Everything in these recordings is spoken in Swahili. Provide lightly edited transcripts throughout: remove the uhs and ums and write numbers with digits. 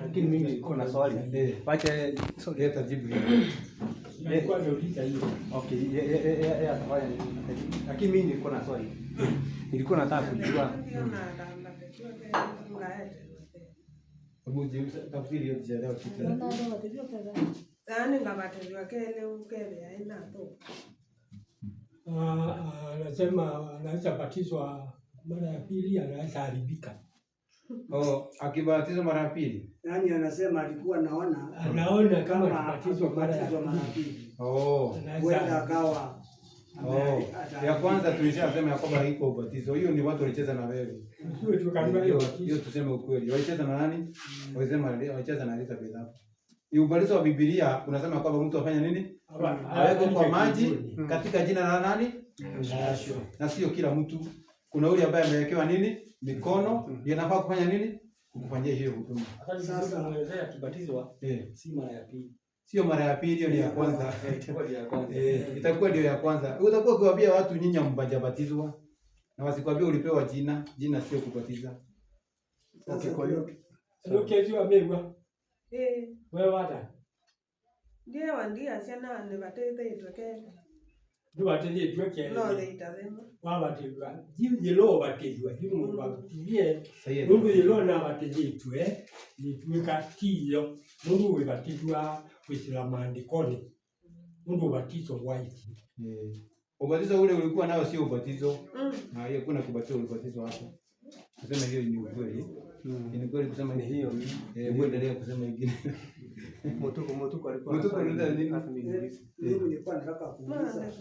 Lakini mimi niko na swali. Wacha swali tajibu hiyo. Nilikuwa nauliza hiyo. Okay, atafanya nini? Lakini mimi niko na swali. Nilikuwa nataka kujua. Hebu tafsiri hiyo jana kitu. Yaani ngabatejwa kele ukele aina tu. Anasema anaweza batizwa mara ya pili, anaweza haribika. Akibatizwa mara ya pili. Yaani anasema alikuwa anaona kama akibatizwa mara ya pili. Huenda akawa ya kwanza tulishasema ya kwamba haiko ubatizo. Hiyo ni watu walicheza na wewe. Hiyo tuseme ukweli. Walicheza na nani? Walicheza na Elizabeth hapo. Ni ubatizo wa Biblia unasema kwamba mtu afanya nini? Aweke kwa maji katika jina la nani? Na sio kila mtu. Kuna yule ambaye amewekewa nini? Mikono, ndiye anafaa kufanya nini? Kufanyia hiyo huduma. Sasa muelezea kibatizwa si mara ya pili. Sio mara ya pili, hiyo ni ya kwanza. Itakuwa ndio ya kwanza. Utakuwa ukiwaambia watu nyinyi mbajabatizwa na wasikwambie ulipewa jina. Jina sio kubatiza. Okay, kwa hiyo ndio kesho amegwa. Wewe wata. Ndio sana ne batete itokeke. Ndio batete itokeke. No le itazema. Wabatizwa. Jilo batizwa. Jilo mbatie. Mungu jilo na batizwa nituweka tiyo. Mungu webatizwa kwa maandikoni. Mungu batizwa white. Ubatizo ule ulikuwa nao sio ubatizo. Na hiyo kuna kubatizo ubatizo hapo. Kusema hiyo ni ukweli. Ni kweli kusema ni hiyo. Endelea kusema ingine. Motuko alikuwa nilikuwa nataka kuuliza.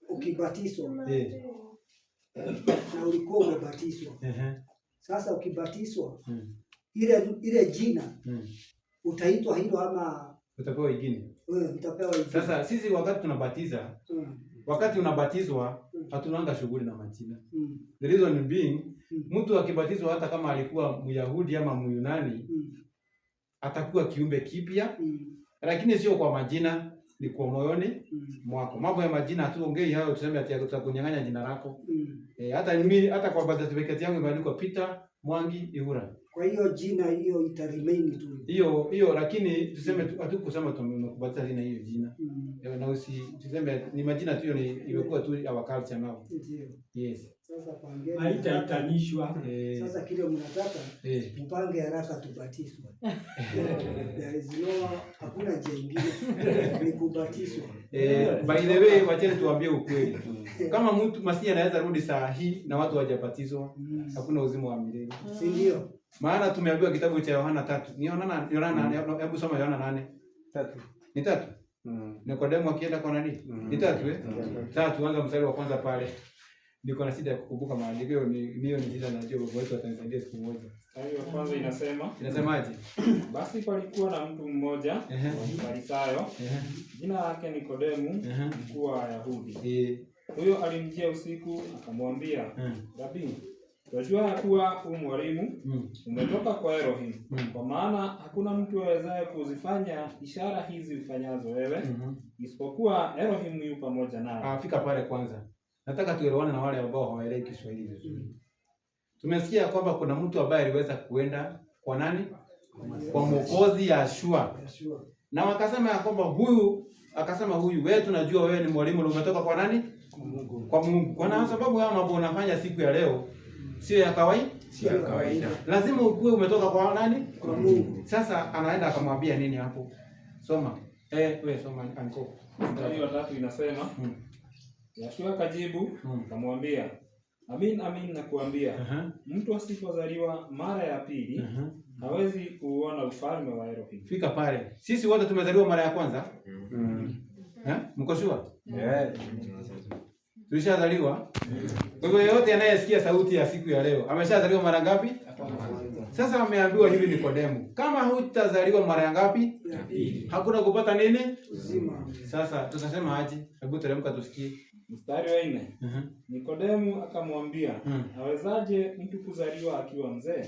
Ukibatizwa na ulikuwa umebatizwa. Sasa ukibatizwa ile jina utaitwa hilo ama utapewa ingine? Utapewa ingine. Sasa sisi wakati tunabatiza wakati unabatizwa hatunanga shughuli na majina. The reason being mtu akibatizwa hata kama alikuwa Myahudi ama Myunani atakuwa kiumbe kipya, lakini sio kwa majina, ni kwa moyoni mwako. Mambo ya majina hatuongei hayo, tuseme ati tutakunyang'anya jina lako. Hata mimi hata kwa birth certificate yangu imeandikwa Peter Mwangi Ihura. Kwa hiyo jina hiyo ita remain tu. Hiyo lakini tuseme hatukusema tumekubatiza jina hiyo jina. Na tuseme ni majina tu, hiyo ni imekuwa tu our culture now. Yes. Sasa pangeni haitaitanishwa. Sasa kile mnataka mpange haraka tubatizwe. There is no hakuna njia nyingine ni kubatizwa. By the way, wacheni tuambie ukweli. Kama mtu Masihi anaweza rudi saa hii na watu hawajabatizwa, hakuna uzima wa milele. Si ndio? Maana tumeambiwa kitabu cha Yohana 3. Ni Yohana, hebu soma Yohana 8. Ni 3. Nikodemo akienda kwa nani? Ni 3 3 anza mstari wa kwanza pale. Niko na shida ya kukumbuka maandiko, hiyo ni shida, najua baba wetu atanisaidia siku moja. Hiyo kwanza inasemaje? Basi palikuwa na mtu mmoja Farisayo, jina lake Nikodemu, mkuu wa Wayahudi. Huyo alimjia usiku akamwambia, Rabi, tunajua kuwa mwalimu umetoka kwa Elohim, kwa maana hakuna mtu awezaye kuzifanya ishara hizi ufanyazo wewe, isipokuwa Elohim yu pamoja naye. Fika pale kwanza. Nataka tuelewane na wale ambao hawaelewi Kiswahili vizuri. Tumesikia kwamba kuna mtu ambaye aliweza kuenda kwa nani? Kwa Mwokozi Yeshua. Na wakasema ya kwamba huyu wewe tunajua wewe ni mwalimu na umetoka kwa nani? Kwa Mungu. Kwa sababu ya mambo unafanya siku ya leo sio ya kawaida. Lazima ukue umetoka kwa nani? Kwa Mungu. Sasa anaenda akamwambia nini hapo? Soma. Wewe soma anko. Hiyo 3 inasema Yeshua akajibu akamwambia, Amin, amin nakuambia, mtu asipozaliwa mara ya pili hawezi kuona ufalme wa Elohim. Fika pale. Sisi wote tumezaliwa mara ya kwanza? Mko sure? Tulishazaliwa? Kwa hivyo yeyote anayesikia sauti ya siku ya leo ameshazaliwa mara ngapi? Sasa ameambiwa hivi Nikodemo, kama hutazaliwa mara ngapi? Hakuna kupata nini? Uzima. Sasa tutasema aje? Hebu teremka tusikie. Mstari wa 4. Nikodemo akamwambia, awezaje mtu kuzaliwa akiwa mzee?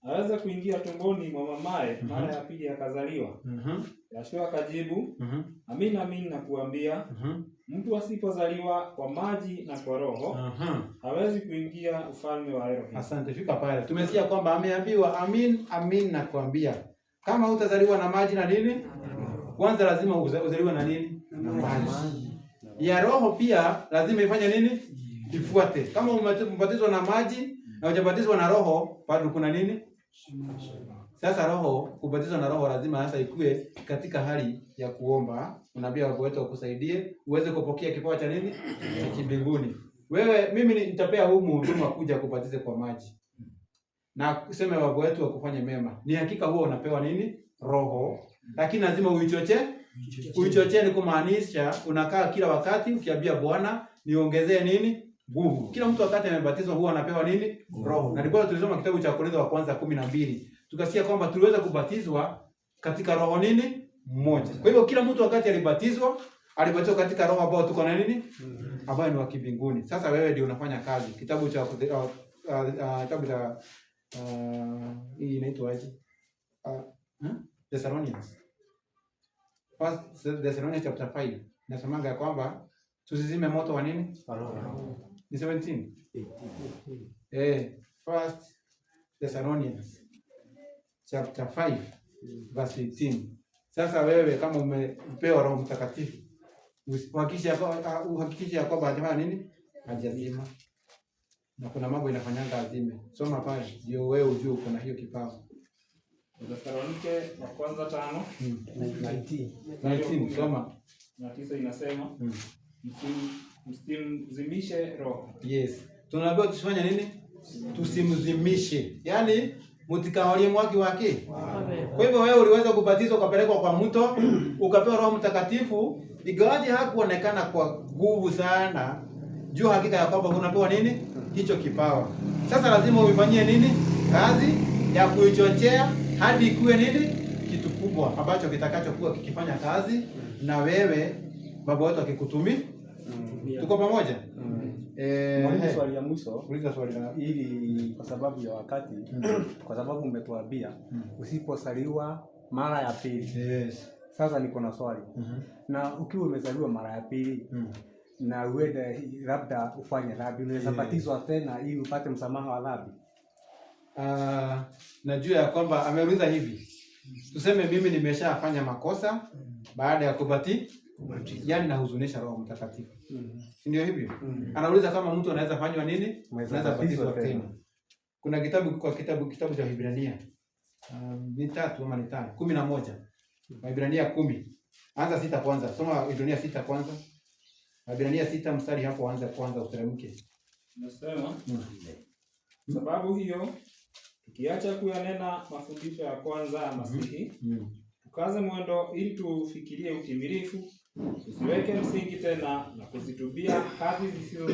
Aweza kuingia tumboni mwa mamaye mara ya pili akazaliwa? Yeshua akajibu, Amin, amin nakuambia, mtu asipozaliwa kwa maji na kwa roho hawezi kuingia ufalme wa Elohim. Asante, fika pale. Tumesikia kwamba ameambiwa amin amin nakwambia, kama hutazaliwa na maji na nini? Kwanza lazima uzaliwe na nini? Na maji. Ya roho pia lazima ifanye nini? Ifuate. Kama umebatizwa na maji na hujabatizwa na roho, bado kuna nini? Sasa roho, kubatizwa na roho lazima sasa ikue katika hali ya kuomba. Unaambia Baba wetu akusaidie uweze kupokea kipawa cha nini? Cha mbinguni. Wewe mimi nitapea huu mhudumu kuja kubatize kwa maji. Na kusema Baba wetu akufanye mema. Ni hakika huo unapewa nini? Roho. Lakini lazima uichochee. Uichochee ni kumaanisha unakaa kila wakati ukiambia Bwana niongezee nini? Nguvu. Kila mtu wakati amebatizwa huwa anapewa nini? Roho. Na ndipo tulisoma kitabu cha Korintho wa kwanza 12. Tukasikia kwamba tuliweza kubatizwa katika roho nini? Mmoja. Kwa hivyo kila mtu wakati alibatizwa katika roho ambao tuko na nini? Ambao ni wa mbinguni. Sasa wewe ndio unafanya kazi. Kitabu cha hii inaitwa aje? Thessalonians. First Thessalonians chapter 5. Nasemanga kwamba tusizime moto wa nini? Ni 17. First Thessalonians chapter 5 verse 18. Sasa wewe kama umepewa Roho Mtakatifu, uhakikishe kwamba hajafanya nini? Hajazima. Na kuna mambo inafanyanga azime. Soma pale ndio wewe ujue uko na hiyo kipawa. Wathesalonike wa kwanza 19 soma. Na 9 inasema msimzimishe roho. Yes. Tunaambiwa tusifanye nini? Tusimzimishe. Yaani mtikawalie mwaki wake. Kwa hivyo wewe uliweza kubatizwa ukapelekwa kwa mto, ukapewa Roho Mtakatifu, ingawaje hakuonekana kwa nguvu sana. Jua hakika ya kwamba unapewa nini? Hicho kipawa. Sasa lazima uifanyie nini? Kazi ya kuichochea hadi ikuwe nini? Kitu kubwa ambacho kitakachokuwa kikifanya kazi na wewe Baba wetu akikutumia. Tuko pamoja? Mwalimu, swali ya mwisho. Uliza swali la ili kwa sababu ya wakati, kwa sababu umetuambia usipozaliwa mara ya pili. Yes. Sasa niko na swali. Na ukiwa umezaliwa mara ya pili na uende labda ufanye dhambi, unaweza batizwa tena ili upate msamaha wa dhambi? Najua ya kwamba ameuliza hivi. Tuseme mimi nimeshafanya makosa baada ya yaani nahuzunisha Roho Mtakatifu. Ndio hivyo? Anauliza kama mtu anaweza fanywa nini? Anaweza batizwa tena. Kuna kitabu cha Waebrania. Ni 3 ama ni 5? 11. Waebrania 10. Anza 6 kwanza. Soma Waebrania 6 kwanza. Waebrania 6 mstari hapo anza kwanza uteremke. Nasema sababu hiyo tukiacha kuyanena mafundisho ya kwanza ya Masihi, tukaze mwendo ili tufikirie utimilifu, tusiweke msingi tena na kuzitubia kazi zisizo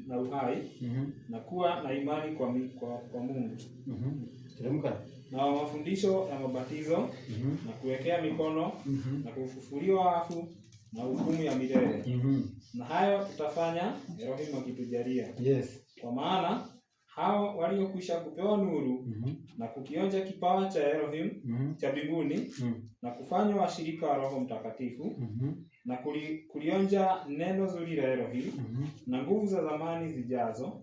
na uhai, na kuwa na imani kwa Mungu. Teremka. Na mafundisho ya mabatizo na kuwekea mikono na kufufuliwa wafu na hukumu ya milele. Na hayo tutafanya Elohim akitujalia. Yes. Kwa maana hao waliokwisha kupewa nuru na kukionja kipawa cha Elohim cha mbinguni na kufanywa washirika wa Roho Mtakatifu na kulionja neno zuri la Elohim na nguvu za zamani zijazo,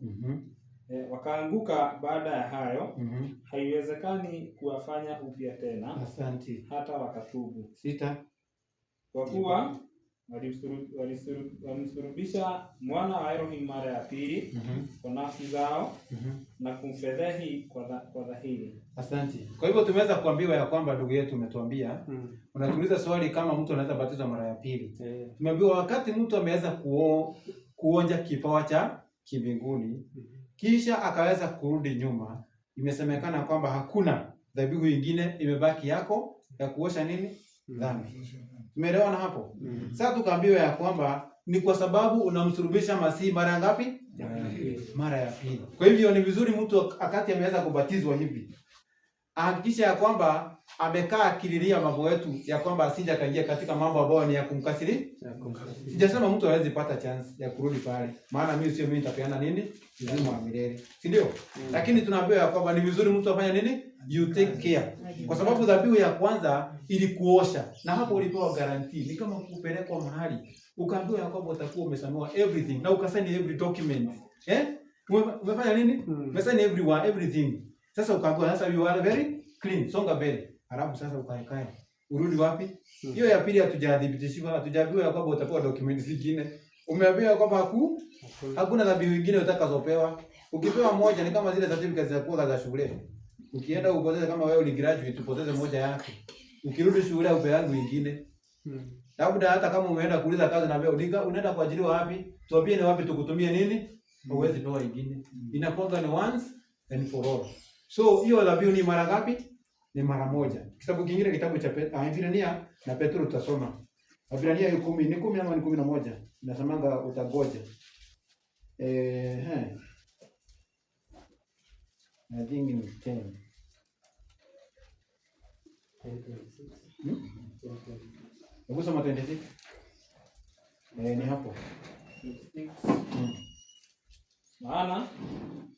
wakaanguka baada ya hayo, haiwezekani kuwafanya upya tena. Asante. Hata wakatubu. 6. Kwa kuwa walimsulubisha mwana wa Elohim mara ya pili kwa nafsi zao na kumfedhehi kwa dhahiri. Asante. Kwa hivyo tumeweza kuambiwa ya kwamba ndugu yetu umetuambia, unatuuliza swali kama mtu anaweza batizwa mara ya pili. Tumeambiwa wakati mtu ameweza kuonja kipawa cha kimbinguni kisha akaweza kurudi nyuma, imesemekana kwamba hakuna dhabihu nyingine imebaki yako ya kuosha nini? Dhambi. Tumeelewana hapo? Sasa tukaambiwa ya kwamba ni kwa sababu unamsulubisha Masihi mara ngapi? Mara ya pili. Kwa hivyo ni vizuri mtu wakati ameweza kubatizwa hivi ahakikisha ya kwamba amekaa akililia mambo yetu, ya kwamba asija kaingia katika mambo ambayo ni ya kumkasiri. Sijasema mtu hawezi pata chance ya kurudi pale, maana mimi nitapeana nini uzima wa milele, si ndio? Lakini tunaambiwa ya kwamba ni vizuri mtu afanye nini, you take care, kwa sababu dhabihu ya kwanza ilikuosha, na hapo ulipewa guarantee. Ni kama kupelekwa mahali ukaambiwa ya kwamba utakuwa umesamehewa everything, na ukasaini every document. Umefanya nini? Umesaini everything. Sasa ukaambiwa sasa you are very clean, songa mbele. Alafu sasa ukaekae. Urudi wapi? Hiyo ya pili hatujadhibitishiwa, hatujaambiwa ya kwamba utapewa document zingine. Umeambiwa kwamba hakuna dhabihu nyingine utakazopewa. Ukipewa moja ni kama zile certificates za kuwa za shule. Ukienda upoteze, kama wewe uligraduate upoteze moja yako. Ukirudi shule upeangu nyingine. Labda hata kama umeenda kuuliza kazi na wewe unaenda kuajiriwa wapi? Tuambie ni wapi tukutumie nini? Huwezi pewa nyingine. Inakuwa ni once and for all. So hiyo dhabihu ni mara ngapi? Ni mara moja. Kitabu kingine, kitabu cha Ibrania na Petro tutasoma. Ibrania ni 10 ama ni 11. Inasemanga utagoja. I think ni 10. Hebu soma 26. Ni hapo. Maana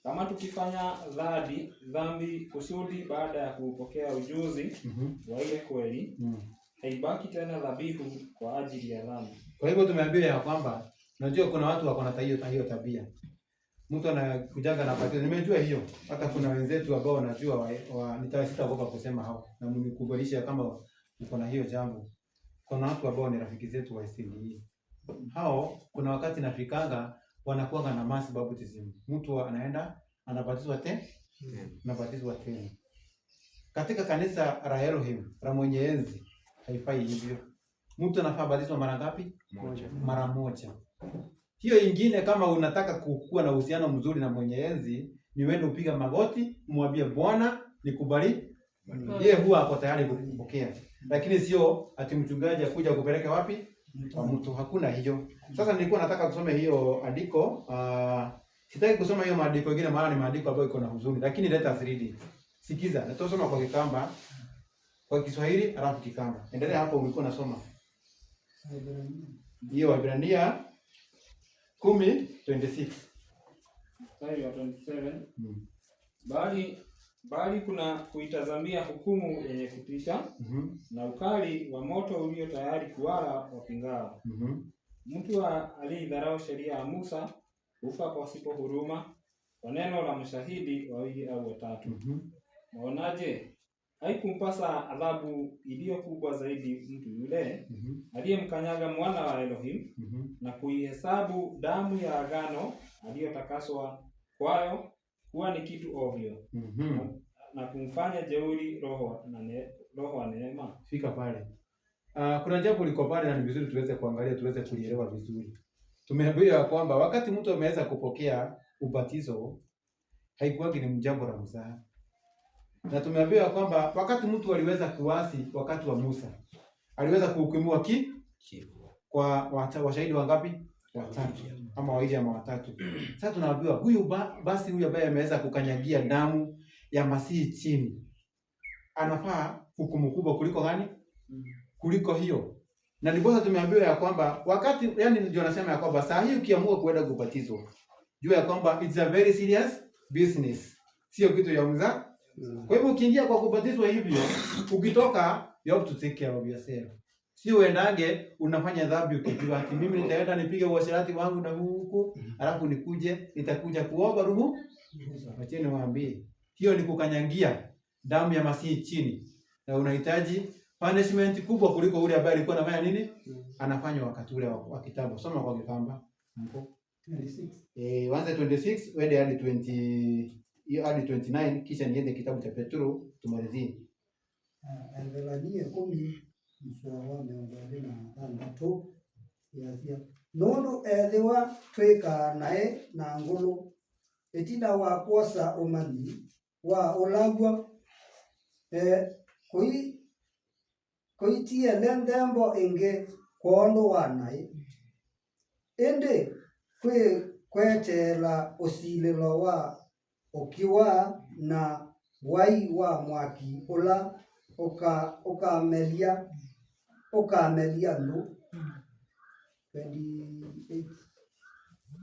kama tukifanya dhambi kusudi baada ya kupokea ujuzi wa ile kweli, haibaki tena dhabihu kwa ajili ya dhambi. Kwa hivyo tumeambiwa ya kwamba, najua kuna watu wako na hiyo tabia. Mtu anakujaga na patio. Nimejua hiyo. Hata kuna wenzetu ambao wanajua nitasitaogopa kusema hao. Na mnikubalisha kama uko na hiyo jambo. Kuna watu ambao ni rafiki zetu wa SDE. Hao kuna wakati nafikanga wanakuwa na mass baptism. Mtu anaenda anabatizwa tena. Katika kanisa la Elohim, la mwenye enzi, haifai hivyo. Mtu anafaa batizwa mara ngapi? Mara moja. Hiyo ingine, kama unataka kuwa na uhusiano mzuri na mwenye enzi, ni wewe upiga magoti, mwambie Bwana nikubali. Yeye huwa ako tayari kupokea. Lakini sio ati mchungaji akuja kupeleka wapi? Kwa mtu. Hakuna hiyo. Sasa nilikuwa nataka kusoma hiyo andiko. Sitaki kusoma hiyo maandiko mengine, maana ni maandiko ambayo iko na huzuni, lakini let us read it. Sikiza, nitasoma kwa Kikamba, kwa Kiswahili alafu Kikamba. Endelea hapo ulikuwa unasoma. Hiyo Ibrania 10:26. Mstari wa 27. Bali kuna kuitazamia hukumu yenye kutisha, na ukali wa moto ulio tayari kuwala wapingao. Mtu aliyedharau sheria ya Musa hufa pasipo huruma kwa neno la mashahidi wawili au watatu. Maonaje? Haikumpasa adhabu iliyo kubwa zaidi mtu yule aliyemkanyaga mwana wa Elohim na kuihesabu damu ya agano aliyotakaswa kwayo kuwa ni kitu ovyo, na kumfanya jeuri roho wa neema. Fika pale. Kuna jambo liko pale na ni vizuri tuweze kuangalia, tuweze kulielewa vizuri. Tumeambiwa kwamba wakati mtu ameweza kupokea ubatizo, haikuwa ni jambo la mzaha. Na tumeambiwa kwamba wakati mtu aliweza kuasi wakati wa Musa, aliweza kuhukumiwa kwa washahidi wangapi? Watatu ama wawili ama watatu. Sasa tunaambiwa huyu ambaye ameweza kukanyagia damu ya Masihi chini, anafaa hukumu kubwa kuliko gani? Kuliko hiyo. Na ndipo tumeambiwa ya kwamba wakati, yani ndio nasema ya kwamba saa hii ukiamua kuenda kubatizwa, jua ya kwamba it's a very serious business. Sio kitu ya mzaha. Kwa hivyo ukiingia kwa kubatizwa hivyo, ukitoka you have to take care of yourself. Sio uendange unafanya dhambi ukijua ati mimi nitaenda nipige uasherati wangu na huko, alafu nitakuja kuomba ruhusa. Acheni niwaambie, hiyo ni kukanyangia damu ya Masihi chini. Na unahitaji punishment kubwa kuliko ule ambaye alikuwa anafanya nini? Anafanya wakati ule wa kitabu. Soma kwa Kikamba. 26. Anza 26 uende hadi 29, kisha niende kitabu cha Petro tumalizie. Ibrania 10:26 yasia. Nono ethiwa twika nae na ngulu etinda wa kuosa umani wa ulagwa koitie lendembo inge kondo wanai ende kwetela usililo wa ukiwa na wai wa mwaki ula ukamelia ndu 28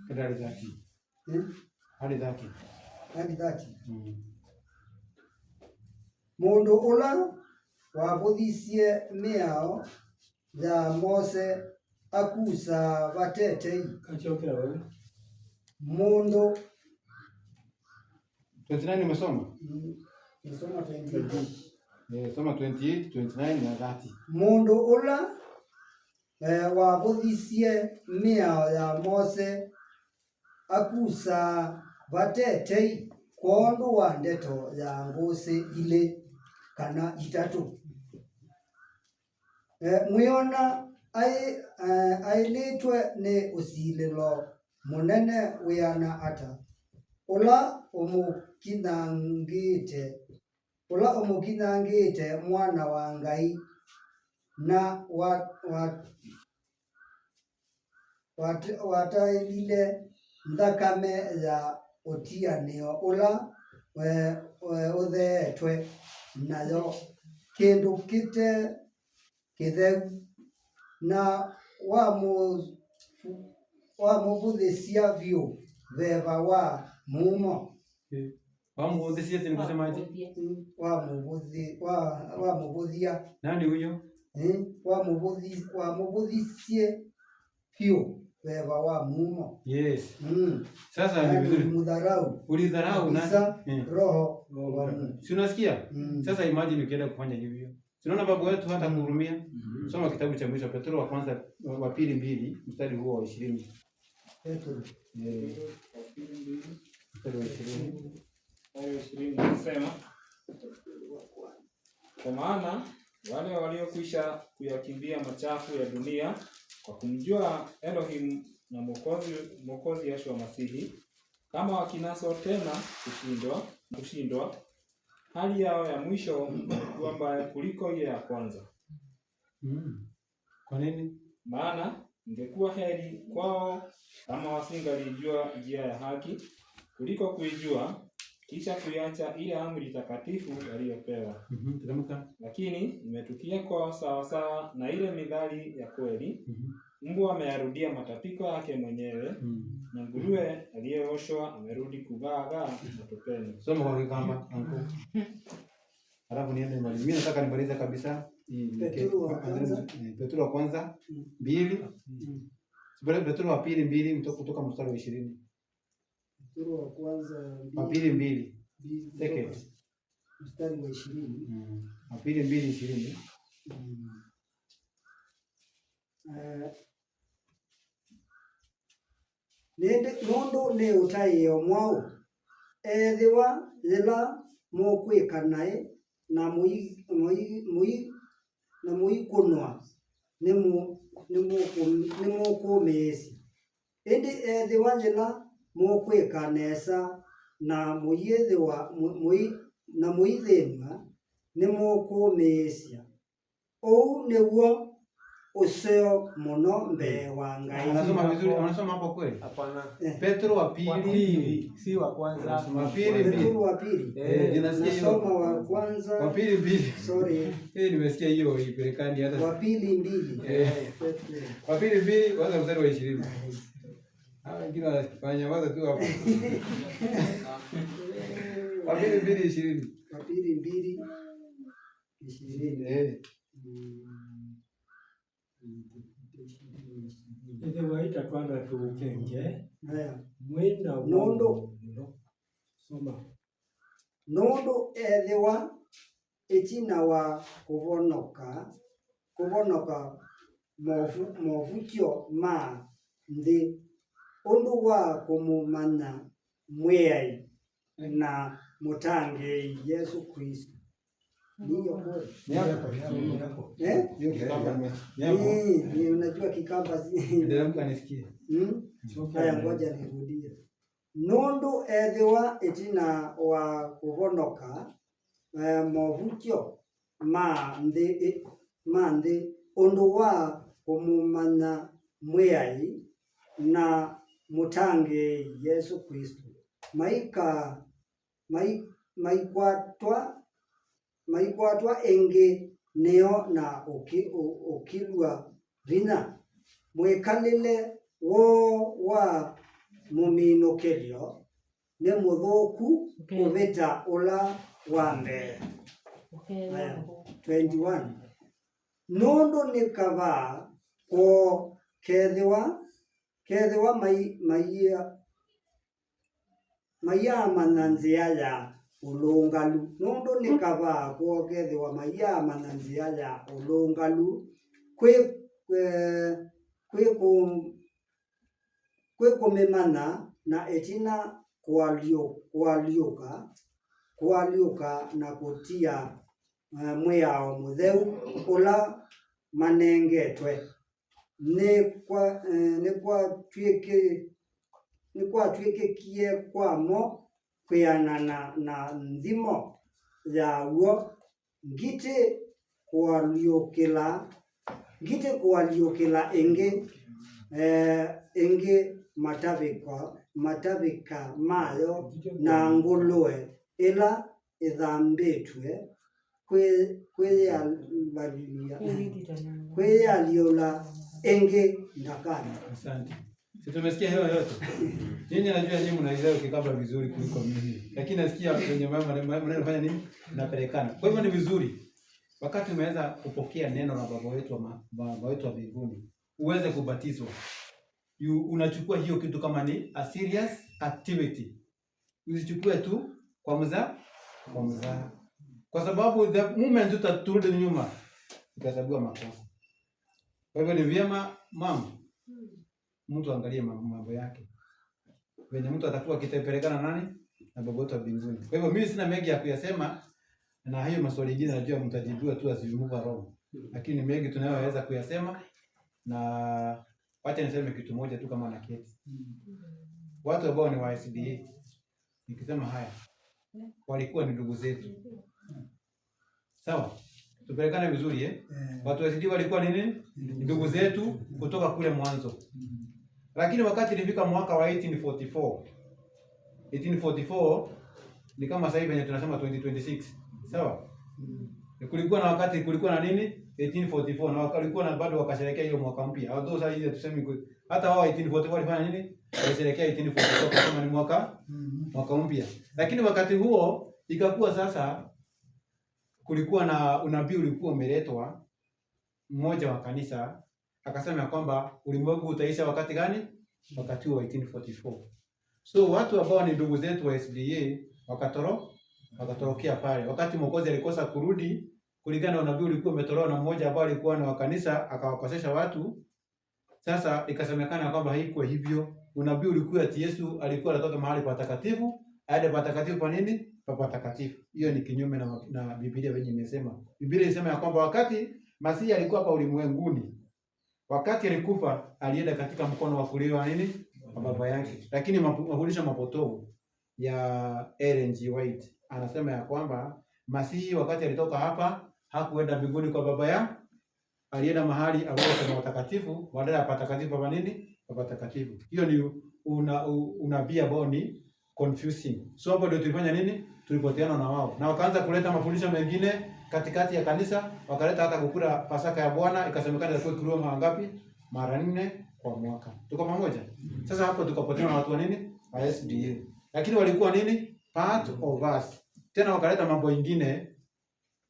Kadari dhati. Hadi dhati. hadi 30. Mundu ula wabuthisie miao ya Mose akusa vatetei. Kachokera wewe. Mundu 29 umesoma? Nisoma 28. Soma 28, 29 na 30. Mundu ula wabuthisie miao ya Mose akusa vatetei kondu wa ndeto ya ngusi ile kana itatu. Mwiona ailitwe ni usililo munene wiana ata ula umukinangite mwana wa Ngai na watailile nthakame ya utianio ula utheetwe nayo kindu kite kitheu na wamubudhisia vyu veva wa mumo. Wamubudhisia tena kusemaje? Wamubudhia. Nani huyo? Wamubudhisie vyu veva wa mumo. Yes. Sasa ni vizuri. Mudharau. Ulidharau na roho wa Mungu. Si unasikia? Sasa imagine ukienda kufanya hivyo. Tunaona babu wetu hata kuhurumia. Soma kitabu cha mwisho Petro wa kwanza wa pili 2 mstari huo wa 20. Petro. Mstari wa 20. Hayo 20 nasema, kwa maana wale waliokwisha kuyakimbia machafu ya dunia kwa kumjua Elohim na Mwokozi Yeshua Masihi, kama wakinaswa tena kushindwa, hali yao ya mwisho kuwa mbaya kuliko ile ya kwanza. Kwa nini? Maana ingekuwa heri kwao kama wasingalijua njia ya haki kuliko kuijua kisha kuiacha ile amri takatifu waliyopewa. Lakini imetukia kwa sawasawa na ile mithali ya kweli, mbwa ameyarudia matapiko yake mwenyewe, na nguruwe aliyeoshwa amerudi kugaagaa matopeni. Soma kwa Kikamba anko. Alafu niende mbali. Mimi nataka nimalize kabisa. Petro wa kwanza 2. Petro wa pili 2 kutoka mstari wa 20. Petro wa kwanza wa pili 2. Second. Mstari wa 20. Wa pili 2:20. Mundu ni utaio mwao ethiwa zila mukwikanae na muikunwa nimukumiisi indi ethiwa zila mukwikanesa na muithinwa nimukumiisya. Ou niguo useo muno mbee wa Ngai. Anasoma vizuri, anasoma hapo kweli? Hapana. Petro wa pili, si wa kwanza. Wa pili. Petro wa pili. Ninasikia hiyo. Nasoma wa kwanza. Wa pili 2. Sorry. Nimesikia hiyo ipelekani hata. Wa pili 2. Wa pili 2 kwanza mstari wa 20. Wengine wanafanya waza tu hapo. Wa pili 2:20. Wa pili 2:20. Ede waita twana tukenge. Haya. Mwenda Nondo. Soma. Nondo ethiwa itina wa kuvonoka mofukio ma nthi undu wa kumumanya mwiai na mutangi Yesu Kristo. Ndiyo kweli. Unajua Kikamba ndio mkanisikia. Haya, ngoja nirudie. Nundu ethiwa itina wa kuvonoka movukio ma nthi undu wa kumumanya mwiai na mutangi Yesu Kristo. maikwatwa engi neo na ukilwa vinya mwikalile wo wa muminokelio ni muthuku kuvita ula wa mbere. 21 nundu ni kava ko kethiwa maiya mananzia ya ulungalu. Nundu ni kava ko kethiwa maiya mananzia ya ulungalu kwi kumimana na etina kualiuka na kutia mwiao mutheu ula manengetwe ni kwatwikikie kwamo kwianana na nthimo yaw'o ngiti kualiukila ingi matavika mayo na ngulue ila ithambitwe kwiyaliula ingi ndakani. Asante. Si tumesikia hiyo yote? Nyinyi najua nyinyi mnaelewa kikaba vizuri kuliko mimi. Lakini nasikia kwenye mnafanya nini? Mnapelekana. Kwa hivyo ni vizuri wakati umeweza kupokea neno la baba wetu wa mbinguni, uweze kubatizwa. Unachukua hiyo kitu kama ni a serious activity. Usichukue tu kwa mzaha. Kwa sababu the moment utaturudi nyuma utahesabiwa makosa. Kwa hivyo ni vyema mtu angalie mambo yake. Venye mtu atakuwa kitepelekana nani? Na baba wetu wa mbinguni. Kwa hivyo mimi sina mengi ya kuyasema, na hiyo maswali mengine najua mtajibiwa tu asimuva roho. Lakini mengi tunayoweza kuyasema, na wacha niseme kitu moja tu kama naketi. Watu ambao ni wa SDA, nikisema haya, walikuwa ni ndugu zetu. Sawa? Tupelekane vizuri Watu wa SDA walikuwa ni nini? Ndugu zetu kutoka kule mwanzo. Lakini wakati ilifika mwaka wa 1844 ni kama sasa hivi venye tunasema 2026. Sawa? Kulikuwa na wakati kulikuwa na nini? 1844 na walikuwa na bado wakasherehekea hiyo mwaka mpya. Hao sasa hivi tuseme hata wao 1844 walifanya nini? Walisherehekea 1844 kama ni mwaka mpya. Lakini wakati huo ikakuwa sasa kulikuwa na unabii ulikuwa umeletwa, mmoja wa kanisa akasema kwamba ulimwengu utaisha wakati gani? Wakati wa 1844. So watu ambao ni ndugu zetu wa SDA wakatorokea pale. Wakati Mwokozi alikosa kurudi, kulingana na unabii ulikuwa umetolewa na mmoja ambao alikuwa ni wa kanisa akawakosesha watu. Sasa ikasemekana kwamba haikuwa hivyo. Unabii ulikuwa ati Yesu alikuwa anatoka mahali patakatifu aende patakatifu pa nini? Patakatifu. Hiyo ni kinyume na Biblia yenyewe imesema. Biblia inasema ya kwamba wakati Masihi alikuwa hapa ulimwenguni, wakati alikufa alienda katika mkono wa kulia wa nini? Wa baba yake. Lakini mafundisho mapotovu ya Ellen G. White anasema ya kwamba Masihi wakati alitoka hapa hakuenda mbinguni kwa baba yake, alienda mahali alipo kwa watakatifu, badala ya patakatifu pa nini? Kwa patakatifu. Hiyo ni unabii ambao ni confusing. So hapo ndio tulifanya nini? Tulipoteana na wao. Na wakaanza kuleta mafundisho mengine katikati ya kanisa, wakaleta hata kukula Pasaka ya Bwana, ikasemekana ilikuwa kiruo mara ngapi? Mara 4 kwa mwaka. Tuko pamoja? Sasa hapo tukapoteana na watu wa nini? Wa SDA. Lakini walikuwa nini? Part of us. Tena wakaleta mambo mengine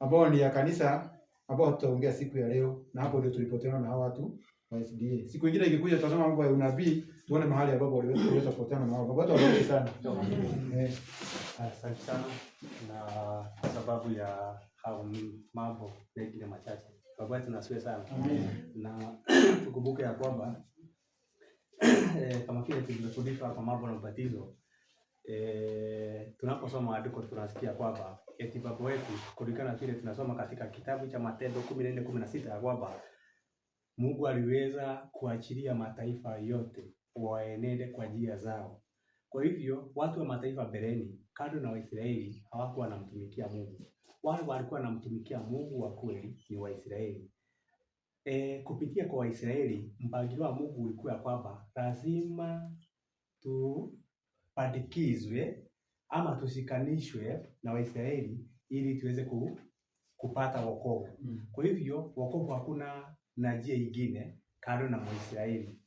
ambao ni ya kanisa ambao tutaongea siku ya leo, na hapo ndio tulipoteana na hao watu wa SDA. Siku nyingine ikikuja tutasoma mambo ya unabii, tuone mahali ambapo waliweza kupoteana na wao. Baba tuwabariki sana. Asante sana, na kwa sababu ya hao mambo mengine machache. Baba tunasiwe sana. Na tukumbuke ya kwamba kama kile tulivyofundishwa kwa mambo na ubatizo, tunaposoma maandiko tunasikia kwamba eti baba wetu kulingana kile tunasoma katika kitabu cha Matendo 14:16 ya kwamba Mungu aliweza kuachilia mataifa yote waenende kwa njia zao. Kwa hivyo watu wa mataifa mbeleni kando na Waisraeli hawakuwa wanamtumikia Mungu. Wale walikuwa wanamtumikia Mungu wa kweli ni Waisraeli. Kupitia kwa Waisraeli mpangilio wa Mungu ulikuwa kwamba lazima tupandikizwe ama tushikanishwe na Waisraeli ili tuweze kupata wokovu. Kwa hivyo wokovu hakuna na njia ingine kando na Mwisraeli.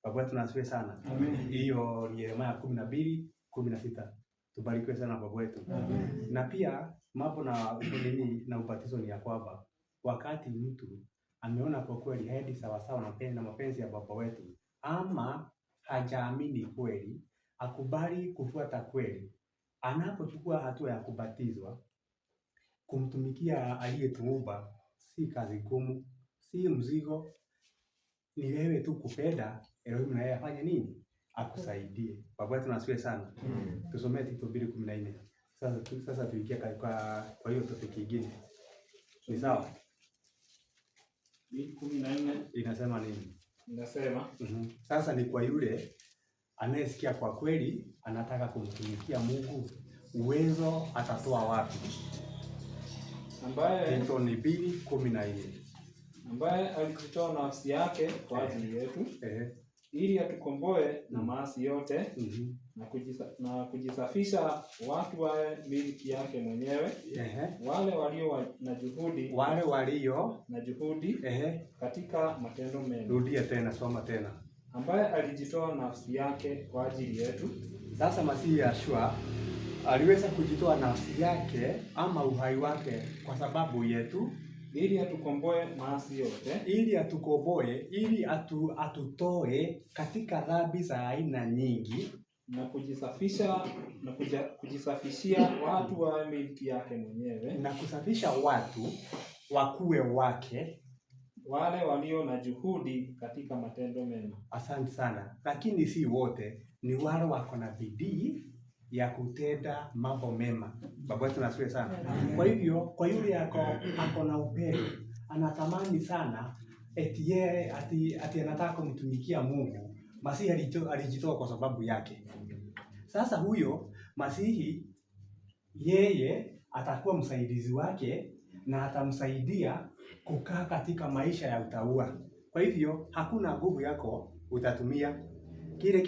Baba tunasifiwe sana. Hiyo ni Yeremia 12:16. Tubarikiwe sana baba wetu. Na pia mambo na nini na ubatizo ni ya kwamba wakati mtu ameona kwa kweli haendi sawa sawa na mapenzi ya baba wetu, ama hajaamini kweli, akubali kufuata kweli, anapochukua hatua ya kubatizwa, kumtumikia aliyetuumba si kazi ngumu, si mzigo, ni wewe tu kupenda Elohim na yeye afanye nini? Akusaidie. Baba wetu tunasifiwe sana. Tusomee Tito 2:14. Sasa tuingie kwa hiyo topic nyingine. Ni sawa? 2:14 inasema nini? Inasema sasa ni kwa yule anayesikia kwa kweli anataka kumtumikia Mungu, uwezo atatoa wapi? ambaye Tito 2:14. ambaye alijitoa nafsi yake kwa ajili yetu ili atukomboe na maasi yote na kujisafisha watu wawe milki yake mwenyewe, wale walio na juhudi katika matendo mema. Rudia tena, soma tena. Ambaye alijitoa nafsi yake kwa ajili yetu. Sasa Masihi Yeshua aliweza kujitoa nafsi yake ama uhai wake kwa sababu yetu, ili atukomboe maasi yote, ili atukomboe, ili atutoe katika dhambi za aina nyingi, na kujisafishia watu wa milki yake mwenyewe, na kusafisha watu wakuwe wake, wale walio na juhudi katika matendo mema. Asante sana. Lakini si wote, ni wale wako na bidii ya kutenda mambo mema. Baba wetu tunasifiwe sana. Kwa hivyo, kwa yule ako na upendo, anatamani sana ati anataka kumtumikia Mungu, Masihi alijitoa kwa sababu yake. Sasa huyo Masihi yeye atakuwa msaidizi wake na atamsaidia kukaa katika maisha ya utauwa. Kwa hivyo hakuna nguvu yako utatumia. Kile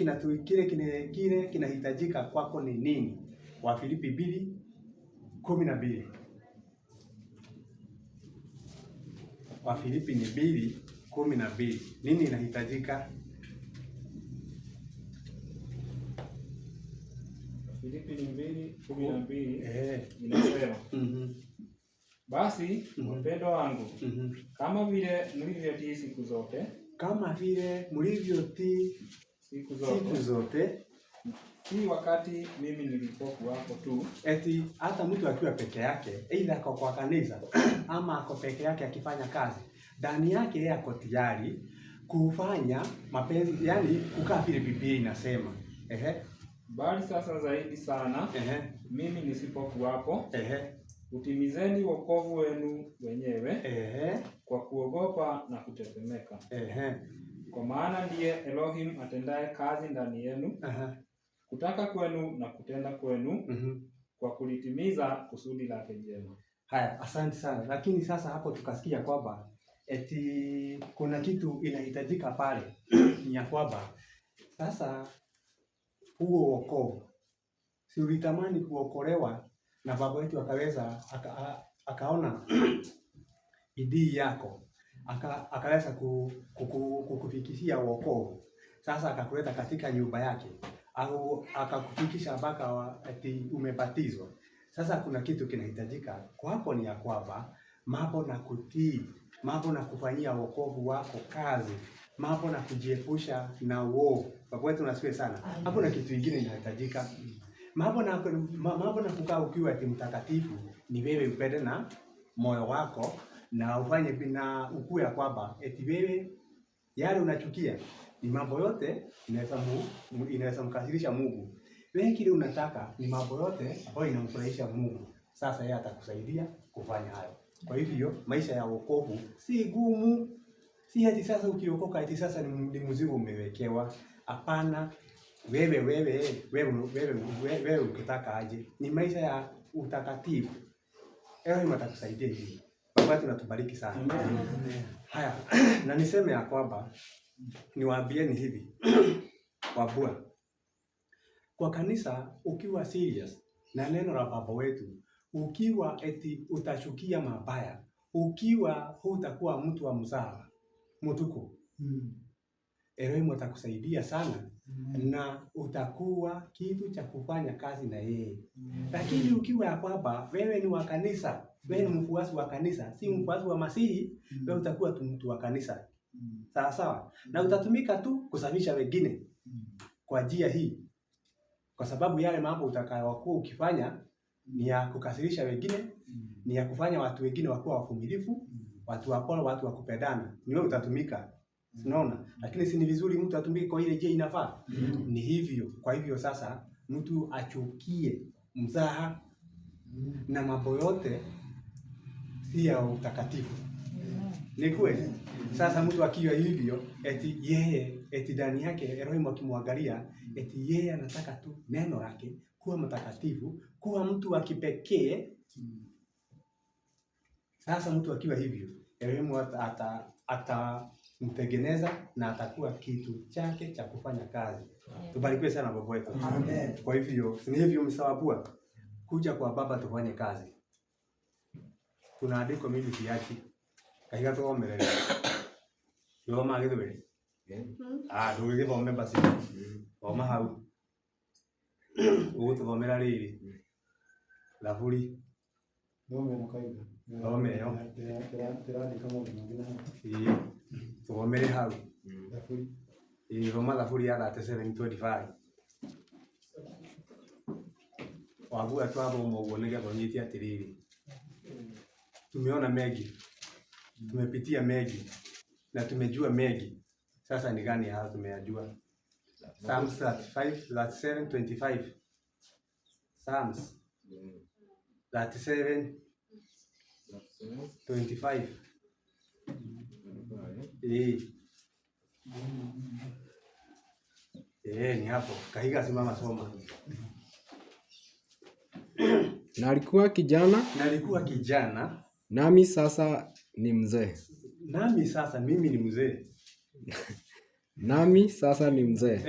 kinahitajika kwako ni nini? Wafilipi 2:12. Wafilipi ni 2:12. Nini inahitajika? Filipi ni 2:12. Inasema basi wapendwa wangu, kama vile mlivyotii siku zote, siku zote, si wakati mimi nilipokuwapo tu. Eti hata mtu akiwa peke yake, aidha ako kwa kanisa ama ako peke yake akifanya kazi, ndani yake yeye ako tayari kufanya mapenzi, yani kukaa vile Biblia inasema. Bali sasa zaidi sana, mimi nisipokuwapo, utimizeni wokovu wenu wenyewe kwa kuogopa na kutetemeka. Kwa maana ndiye Elohim atendaye kazi ndani yenu, kutaka kwenu na kutenda kwenu, kwa kulitimiza kusudi lake jema. Haya, asante sana. Lakini sasa hapo tukasikia kwamba eti kuna kitu inahitajika pale ni ya kwamba sasa huo wokovu, si ulitamani kuokolewa na baba wetu akaweza akaona bidii yako, akaweza kukufikishia wokovu. Sasa akakuleta katika nyumba yake au akakufikisha mpaka ati umebatizwa. Sasa kuna kitu kinahitajika kwako ni ya kwamba mambo na kutii, mambo na kufanyia wokovu wako kazi, mambo na kujiepusha na uovu. Baba wetu tunasifiwe sana. Hapo na kitu kingine inahitajika. Mambo na kukaa ukiwa ati mtakatifu ni wewe upende na moyo wako na ufanye na ukue ya kwamba eti wewe yale unachukia ni mambo yote inaweza mkasirisha Mungu. Wewe kile unataka ni mambo yote ambayo inamfurahisha Mungu. Sasa yeye atakusaidia kufanya hayo. Kwa hivyo maisha ya wokovu si gumu. Si hadi sasa ukiokoka eti sasa ni mzigo umewekewa. Hapana. Wewe ukitaka aje. Ni maisha ya utakatifu. Elohim atakusaidia hivi. Baba tunatubariki sana. Haya, na niseme ya kwamba niwaambieni hivi. Wabua. Kwa kanisa ukiwa serious na neno la baba wetu, ukiwa eti utachukia mabaya, ukiwa hutakuwa mtu wa mzaha mtuko, Elohim atakusaidia sana na utakuwa kitu cha kufanya kazi na yeye. Lakini ukiwa ya kwamba wewe ni wa kanisa, wewe ni mfuasi wa kanisa, si mfuasi wa Masihi, wewe utakuwa tu mtu wa kanisa. Sawa sawa? Na utatumika tu kusafisha wengine kwa njia hii. Kwa sababu yale mambo utakayokuwa ukifanya ni ya kukasirisha wengine, ni ya kufanya watu wengine wakuwa wavumilivu, watu wapole, watu wa kupendana. Ni wewe utatumika. Unaona? Lakini si ni vizuri mtu atumike kwa ile njia inafaa? Ni hivyo. Kwa hivyo sasa mtu achukie mzaha na mambo yote si ya utakatifu. Ni kweli. Sasa mtu akiwa hivyo eti yeye eti ndani yake Elohim akimwangalia eti yeye anataka tu neno lake kuwa mtakatifu, kuwa mtu wa kipekee. Sasa mtu akiwa hivyo Elohim atamtengeneza na atakuwa kitu chake cha kufanya kazi. Tubarikiwe sana baba wetu. Amen. Kwa hivyo ni hivyo msawabua kuja kwa baba tufanye kazi. Kuna andiko mimi siachi. Kahiga tuomerere. Yoma githweri. Ndugige thome basi. Thoma hau. Ugututhomera riri. Thaburi. Thome na kaiga. Thome yo. Tirandika mundu mwingine. Thomere hau. Thaburi. Thoma thaburi ya 37:25. Wabua twabo uguo nigetha unyitie atiriri. Tumeona mengi. Tumepitia mengi na tumejua mengi. Sasa ni gani haya tumeyajua? Psalms 37:25. Psalms 37:25. Ni hapo. Kahiga simama soma. Nalikuwa kijana. Nami sasa ni mzee. Mimi ni mzee. Nami sasa ni mzee.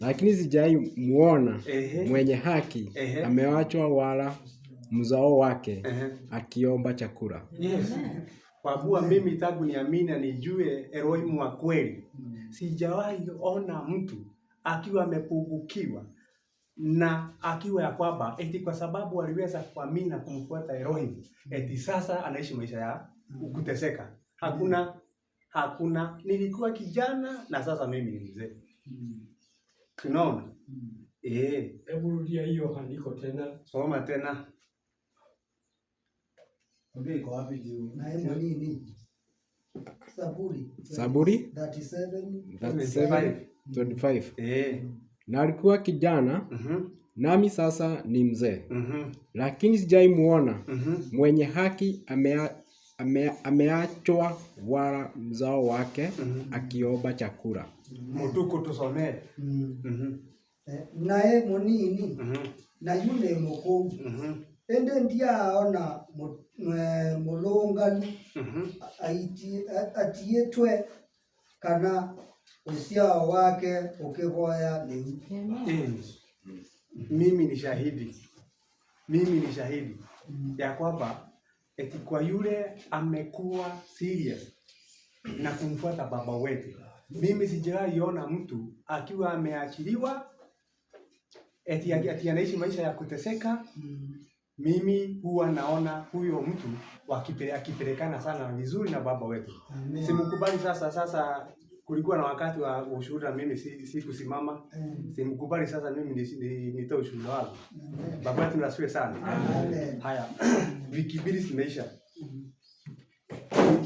Lakini sijai muona mwenye haki amewachwa wala mzao wake akiomba chakula. Yes. Kwa kuwa mimi tangu niamini na nijue Elohim wa kweli, sijawahi ona mtu akiwa amepungukiwa na akiwa ya kwamba eti kwa sababu aliweza kuamini na kumfuata Elohim eti sasa anaishi maisha ya kuteseka. Hakuna. Nilikuwa kijana na sasa mimi ni mzee. Unaona? Hebu rudia hiyo andiko tena. Soma tena. Ndio iko wapi juu? Na hebu nini? Zaburi 37:25. Nalikuwa kijana, nami sasa ni mzee. Lakini sijai muona mwenye haki ameachwa wala mzao wake akiomba chakula. Mutuku tusomee. Naye munini na yule mukuu ende ndiaona mulungani atietwe kana usiao wake ukihoya leo. Mimi ni shahidi ya kwamba eti kwa yule amekuwa serious na kumfuata baba wetu. Mimi sijawahi ona mtu akiwa ameachiliwa eti anaishi maisha ya kuteseka. Mimi huwa naona huyo mtu akipelekana sana vizuri na baba wetu. Simkubali sasa kulikuwa na wakati wa ushuhuda, mimi si kusimama. Simkubali sasa mimi nitoe ushuhuda wangu. Baba wetu nasiwe sana. Haya. Wiki mbili zimeisha.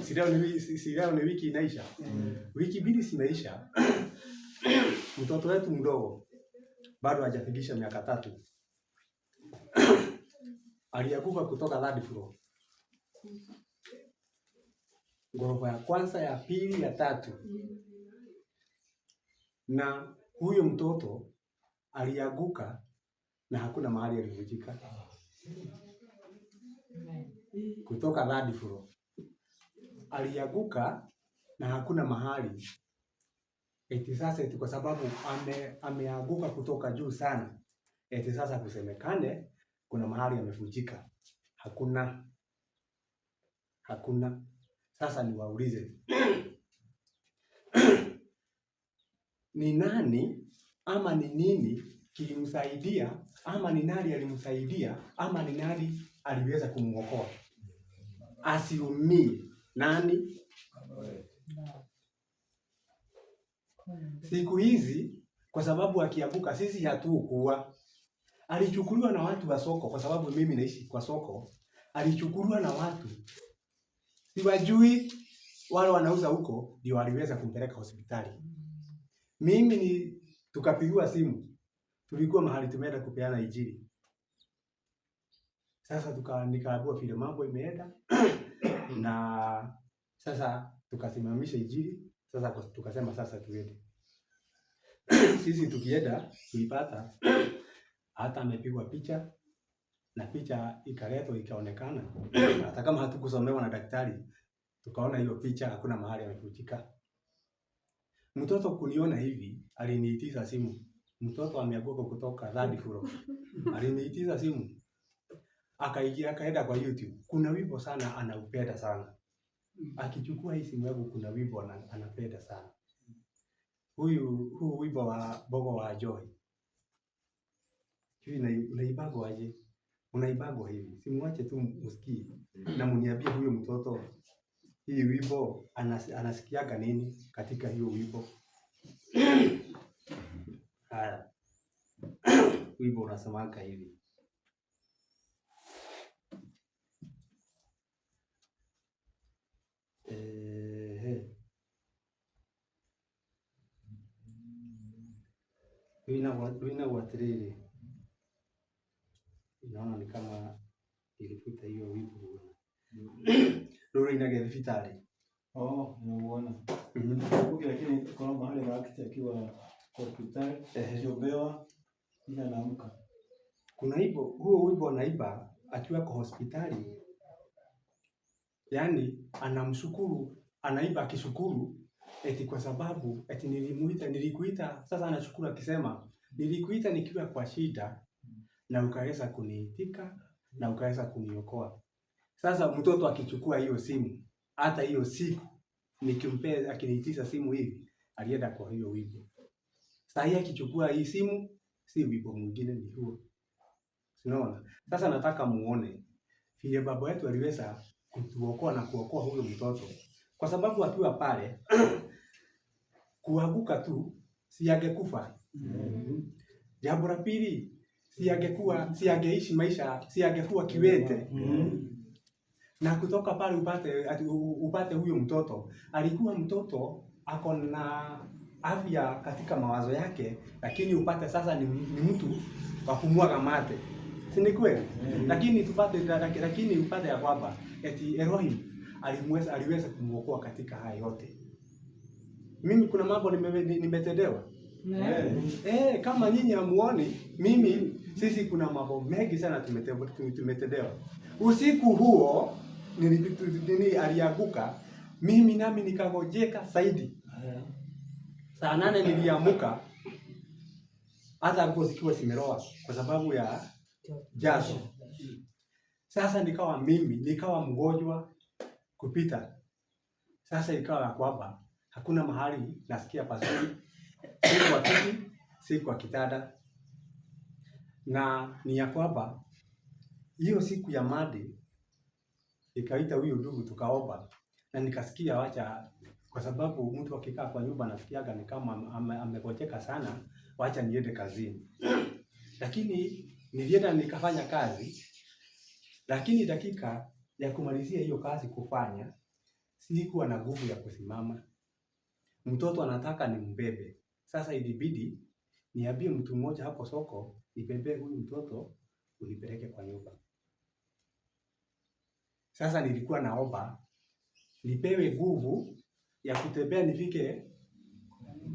Si leo ni wiki inaisha. Wiki mbili zimeisha. Mtoto wetu mdogo bado hajafikisha miaka 3. Alianguka kutoka third floor. Ghorofa ya kwanza, ya pili, ya 3. Na huyo mtoto alianguka na hakuna mahali alivunjika. Kutoka third floor. Alianguka na hakuna mahali. Eti sasa kwa sababu ameanguka kutoka juu sana. Eti sasa kusemekane kuna mahali yamevunjika. Hakuna. Sasa niwaulize. Ni nani ama ni nini kilimsaidia ama ni nani alimsaidia ama ni nani aliweza kumuokoa? Asiumie. Nani? Siku hizi kwa sababu akiambuka sisi hatukuwa. Alichukuliwa na watu wa soko kwa sababu mimi naishi kwa soko. Alichukuliwa na watu. Siwajui wale wanauza huko ndio waliweza kumpeleka hospitali. Mimi tukapigiwa simu. Tulikuwa mahali tumeenda kupeana injili. Sasa nikaambiwa vile mambo imeenda na sasa tukasimamisha injili. Sasa tukasema sasa tuende. Sisi tukienda tulipata hata amepigwa picha na picha ikaletwa ikaonekana. Hata kama hatukusomewa na daktari, tukaona hiyo picha hakuna mahali amevunjika. Mtoto kuniona hivi aliniitiza simu. Mtoto ameanguka kutoka third floor. Aliniitiza simu. Akaenda kwa YouTube. Kuna wimbo sana anaupenda sana. Akichukua hii simu yangu kuna wimbo anapenda sana. Huu wimbo wa Bogo wa Joy. Hivi unaibago aje? Unaibago hivi. Simwache tu msikie na mniambie huyo mtoto hii wimbo anasikiaga nini katika hiyo wimbo. Haya. Wimbo unasemaga hivi. Wina watiriri. Inaona ni kama ilifuta hiyo wimbo. Lori inage vitali. Namuona. Lakini kuna mahali wakati akiwa hospitali, jobewa ina naamka. Kuna huo wimbo anaiba akiwa kwa hospitali. Yaani anamshukuru, anaiba akishukuru eti kwa sababu eti nilikuita, sasa anashukuru akisema nilikuita nikiwa kwa shida na ukaweza kuniitika na ukaweza kuniokoa. Sasa mtoto akichukua hiyo simu, hata hiyo siku nikimpea akiniitisha simu hivi, alienda kwa hiyo wimbo. Sasa akichukua hii simu, si wimbo mwingine ni huo. Unaona? Sasa nataka muone vile baba yetu aliweza kutuokoa na kuokoa huyo mtoto. Kwa sababu akiwa pale kuanguka tu si angekufa. Jambo la pili si angeishi maisha, si angekuwa kiwete. Na kutoka pale upate huyo mtoto, alikuwa mtoto ako na afya katika mawazo yake, lakini upate sasa ni mtu wa kumwaga mate. Si ni kweli? Lakini upate ya kwamba eti Elohim aliweza kumuokoa katika haya yote. Mimi kuna mambo nimetendewa. Kama nyinyi hamuoni, sisi kuna mambo mengi sana tumetendewa. Usiku huo alianguka, mimi nami nikagojeka zaidi. Saa 8 niliamuka hata nguo zikiwa zimeloa kwa sababu ya jasho. Sasa nikawa mgonjwa kupita. Sasa ikawa kwamba hakuna mahali nasikia pazuri. Si kwa kiti, si kwa kitanda. Na ni ya kwamba hiyo siku ya Monday ikaita huyo ndugu tukaomba na nikasikia wacha, kwa sababu mtu akikaa kwa nyumba anasikiaga ni kama amegojeka sana, wacha niende kazini. Lakini nilienda nikafanya kazi, lakini dakika ya kumalizia hiyo kazi kufanya sikuwa na nguvu ya kusimama. Mtoto anataka nimbebe. Sasa ilibidi niambie mtu mmoja hapo soko nibebe huyu mtoto unipeleke kwa nyumba. Sasa nilikuwa naomba nipewe nguvu ya kutembea nifike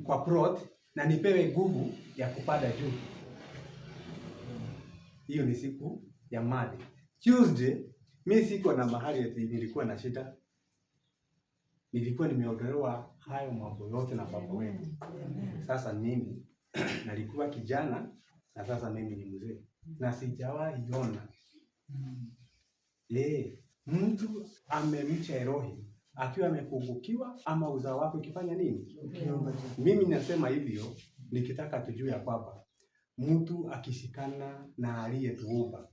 kwa plot na nipewe nguvu ya kupanda juu. Hiyo ni siku ya Monday. Tuesday mimi sikuwa na mahali eti nilikuwa na shida. Nilikuwa nimeondolewa hayo mambo yote na baba wetu. Sasa mimi nalikuwa kijana na sasa mimi ni mzee. na sijawahi ona mtu amemcha Elohim akiwa amepungukiwa ama uzao wake ukifanya nini? Mimi nasema hivyo nikitaka tujue ya kwamba mtu akishikana na aliyetuumba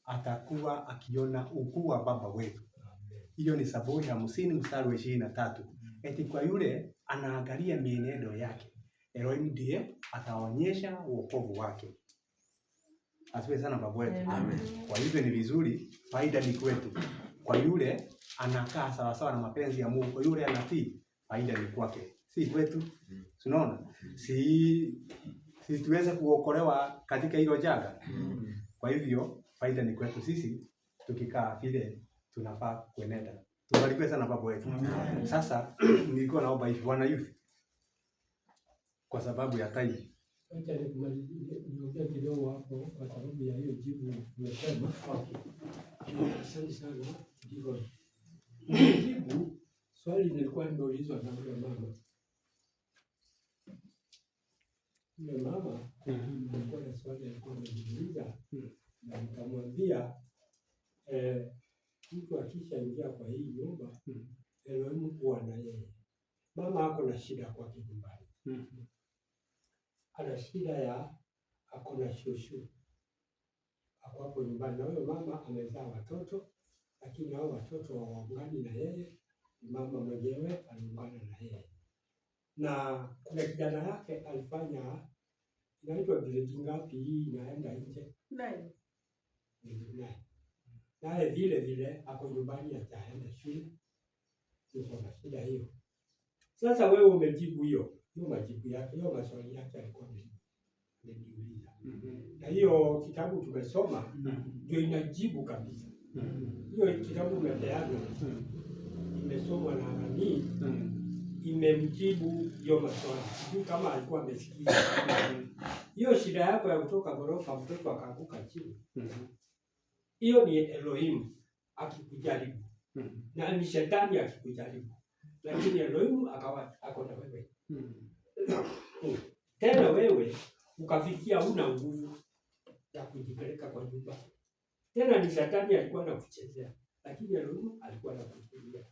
atakuwa akiona ukuu wa Baba wetu. Hiyo ni Zaburi 50 mstari wa 23. Eti kwa yule anaangalia mienendo yake, Elohim ndiye ataonyesha wokovu wake. Asifiwe sana Baba wetu. Amen. Kwa hivyo ni vizuri, faida ni kwetu. Kwa yule anakaa sawa sawa na mapenzi ya Mungu, kwa yule anatii, faida ni kwake. Si kwetu. Unaona? Si tuweze kuokolewa katika hilo janga. Kwa hivyo faida ni kwetu sisi tukikaa vile tunafaa kuenenda. Tubarikiwe sana Baba wetu. Sasa nilikuwa naomba hivi Bwana Youth kwa sababu ya time. Acha niongee kidogo hapo kwa sababu ya hiyo jibu umesema. Asante sana. Ndivyo. Jibu swali nilikuwa nimeulizwa na yule mama. Yule mama alikuwa na swali alikuwa ameniuliza na nikamwambia mtu akishaingia kwa hii nyumba Elohim huwa na yeye. Mama ako na shida kwa nyumbani. Ana shida ya ako na shushu. Ako hapo nyumbani na huyo mama amezaa watoto lakini hao watoto hawaungani na yeye, mama mwenyewe aliungana na yeye. Na kuna kijana yake alifanya inaitwa grade ngapi hii inaenda nje? 9. Naye vile vile ako nyumbani ataenda shule. Yuko na shida hiyo. Sasa wewe umejibu hiyo majibu yake, hiyo maswali yake alikuwa amejiuliza. Na hiyo kitabu tumesoma ndio inajibu kabisa. Hiyo kitabu umepeana imesomwa na nani? Imemjibu hiyo maswali. Sijui kama alikuwa amesikia. Hiyo shida yako ya kutoka ghorofa mtoto akaanguka chini. Hiyo ni Elohim akikujaribu. Na ni shetani akikujaribu. Lakini Elohim akawa ako na wewe. Tena wewe ukafikia una nguvu ya kujipeleka kwa nyumba. Tena ni shetani alikuwa anakuchezea. Lakini Elohim alikuwa anakuzuia.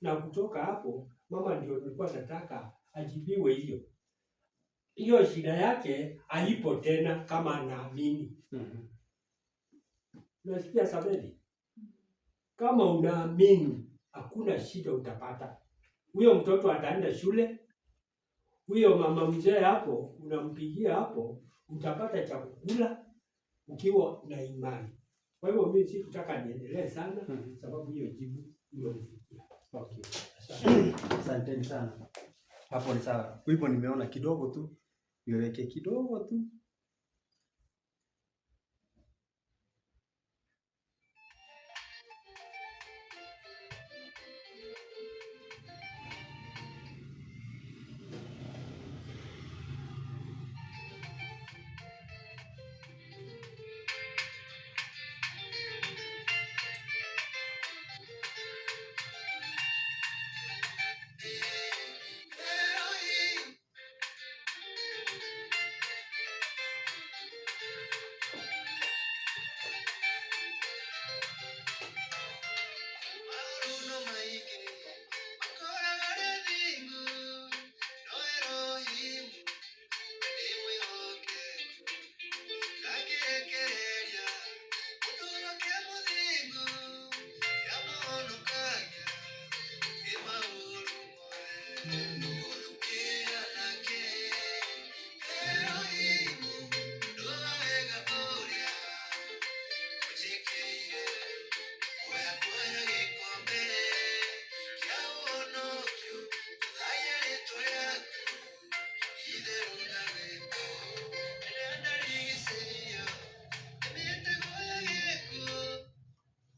Na kutoka hapo mama ndio alikuwa anataka ajibiwe hiyo. Hiyo shida yake haipo tena kama anaamini. Unasikia Sabeli? Kama unaamini hakuna shida utapata. Huyo mtoto ataenda shule. Huyo mama mzee hapo unampigia hapo utapata cha kukula ukiwa na imani. Kwa hivyo mimi sikutaka niendelee sana sababu hiyo jibu imenifikia. Okay. Asante sana. Hapo ni sawa. Hivyo nimeona kidogo tu. Niweke kidogo tu.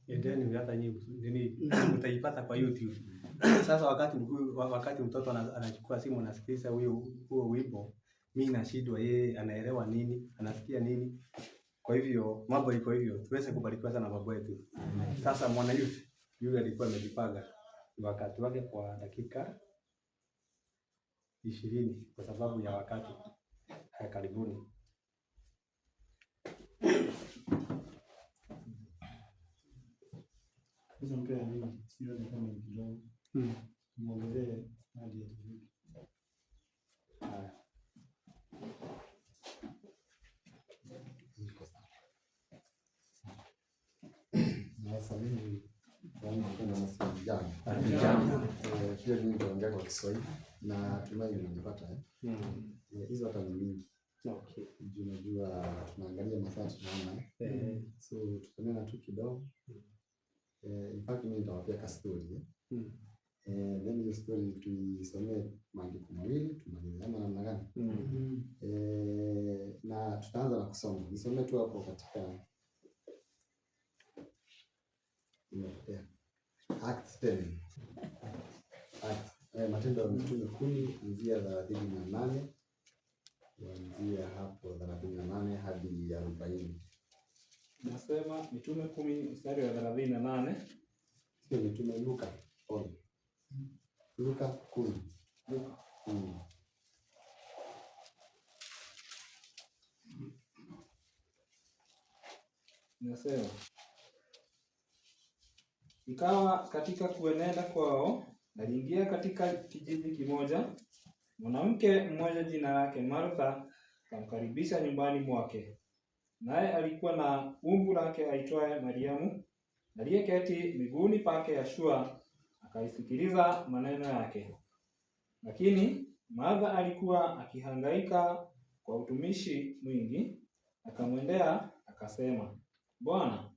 Endeni hata nyinyi mtaipata kwa YouTube. Sasa wakati mtoto anachukua simu anasikiliza huo wimbo, mimi nashindwa yeye anaelewa nini, anasikia nini. Kwa hivyo mambo iko hivyo, tuweze kubarikiwa sana baba wetu. Sasa mwana youth yule alikuwa amejipanga wakati wake kwa dakika 20 kwa sababu ya wakati. Karibuni. Sasa mpea nini? Sio ni kama ni kidogo. Muongezee hadi ya tuzidi. Haya. Sasa mimi nasikia vijana. Pia mimi nitaongea kwa Kiswahili na tumaini nimepata hizo hata ni mingi. Okay. Unajua tunaangalia masaa tunaona. So tutanena tu kidogo. In fact mimi nitawapia ka story. Then hiyo story tuisomee maandiko mawili tumalize ama namna gani? Na tutaanza na kusoma. Nisomee tu hapo katika Acts 10. Matendo ya Mitume 10 kuanzia 38 kuanzia hapo 38 hadi 40. Nasema Mitume 10 mstari wa 38. Sio Mitume, Luka. Luka 10. Luka. Nasema ikawa katika kuenenda kwao, aliingia katika kijiji kimoja, mwanamke mmoja jina lake Martha, akamkaribisha nyumbani mwake. Naye alikuwa na umbu lake aitwaye Mariamu, aliyeketi miguuni pake Yeshua, akaisikiliza maneno yake. Lakini Martha alikuwa akihangaika kwa utumishi mwingi, akamwendea akasema, Bwana,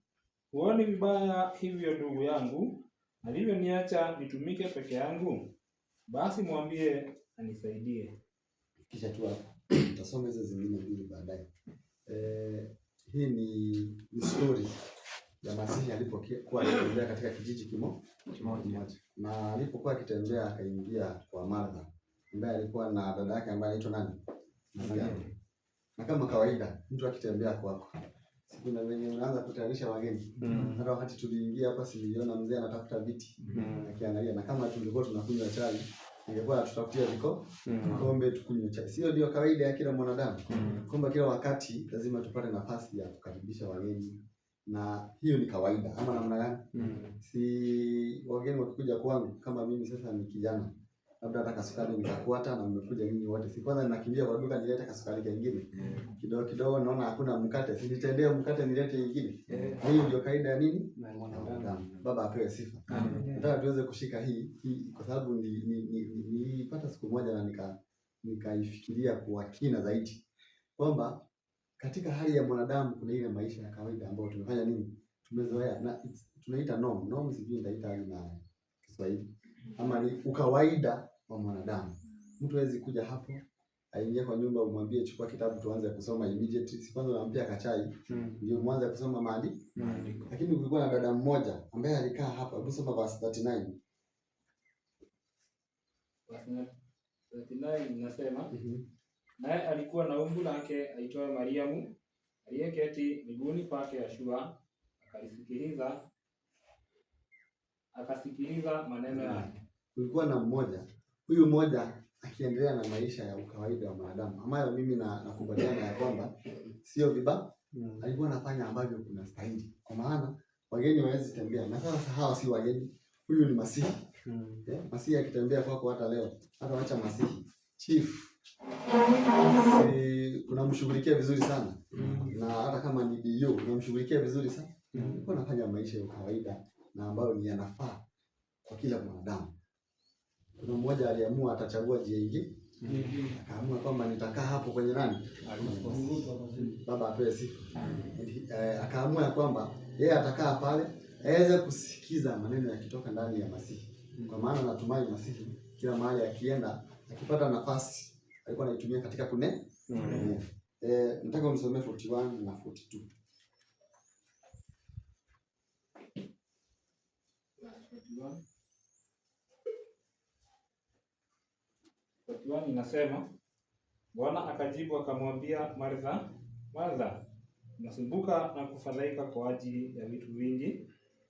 huoni vibaya hivyo ndugu yangu alivyoniacha nitumike peke yangu? Basi mwambie anisaidie. Kisha tu hapo tutasoma hizo zingine mbili baadaye. Hii ni story ya Masihi alipokuwa akitembea katika kijiji kimoja. Na alipokuwa akitembea akaingia kwa Martha ambaye alikuwa na dada yake ambaye anaitwa nani? Mariamu. Na kama kawaida mtu akitembea kwako kuna venye unaanza kutayarisha wageni. Hata wakati tuliingia hapa siliona mzee anatafuta viti. Akiangalia na kama tulikuwa tunakunywa chai, ingekuwa tutafutia vikombe tukunywe chai. Sio ndio kawaida ya kila mwanadamu. Kwamba kila wakati lazima tupate nafasi ya kukaribisha wageni. Na hiyo ni kawaida ama namna gani? Si wageni wakikuja kwangu kama mimi sasa ni kijana. Labda hata kasukari nikakuata na mmekuja nyinyi wote. Si kwanza ninakimbia kwa duka nilete kasukari kingine. Kidogo kidogo naona hakuna mkate. Si nitendee mkate nilete nyingine. Hiyo ndio kaida ya nini? Mwanadamu. Baba apewe sifa. Nataka tuweze kushika hii kwa sababu nilipata siku moja na nikaifikiria kwa kina zaidi. Kwamba katika hali ya mwanadamu kuna ile maisha ya kawaida ambayo tumefanya nini? Tumezoea na tunaita norm. Norm sijui nitaita hali na Kiswahili. Ama ni ukawaida wa mwanadamu. Mtu hawezi kuja hapo, aingie kwa nyumba umwambie chukua kitabu tuanze kusoma immediately. Si kwanza unampia kachai, ndio mwanze kusoma maandiko. Lakini kulikuwa na dada mmoja ambaye alikaa hapa, hebu soma verse 39. Verse 39 inasema, naye alikuwa na umbu lake aitwaye Mariamu, aliyeketi miguuni pake Yeshua, akasikiliza maneno yake. Kulikuwa na mmoja, huyu mmoja akiendelea na maisha ya ukawaida wa mwanadamu, ambayo mimi nakubaliana ya kwamba sio vibaya. Alikuwa anafanya ambavyo kuna stahili. Kwa maana wageni hawezi tembea. Na sasa hawa si wageni. Huyu ni Masihi. Masihi akitembea kwako hata leo, hata wacha Masihi. Chief unamshughulikia vizuri sana. Na hata kama ni dio unamshughulikia vizuri sana. Alikuwa anafanya maisha ya kawaida na ambayo ni yanafaa kwa kila mwanadamu. Kuna mmoja aliamua atachagua njia nyingine. Akaamua kwamba nitakaa hapo kwenye nani? Baba apewe sifa. Akaamua kwamba yeye atakaa pale aweze kusikiza maneno yakitoka ndani ya Masihi. Kwa maana natumai Masihi kila mahali akienda akipata nafasi alikuwa anaitumia katika nataka unisomee 41 na 42. Inasema, Bwana akajibu akamwambia Martha, Martha, unasumbuka na kufadhaika kwa ajili ya vitu vingi,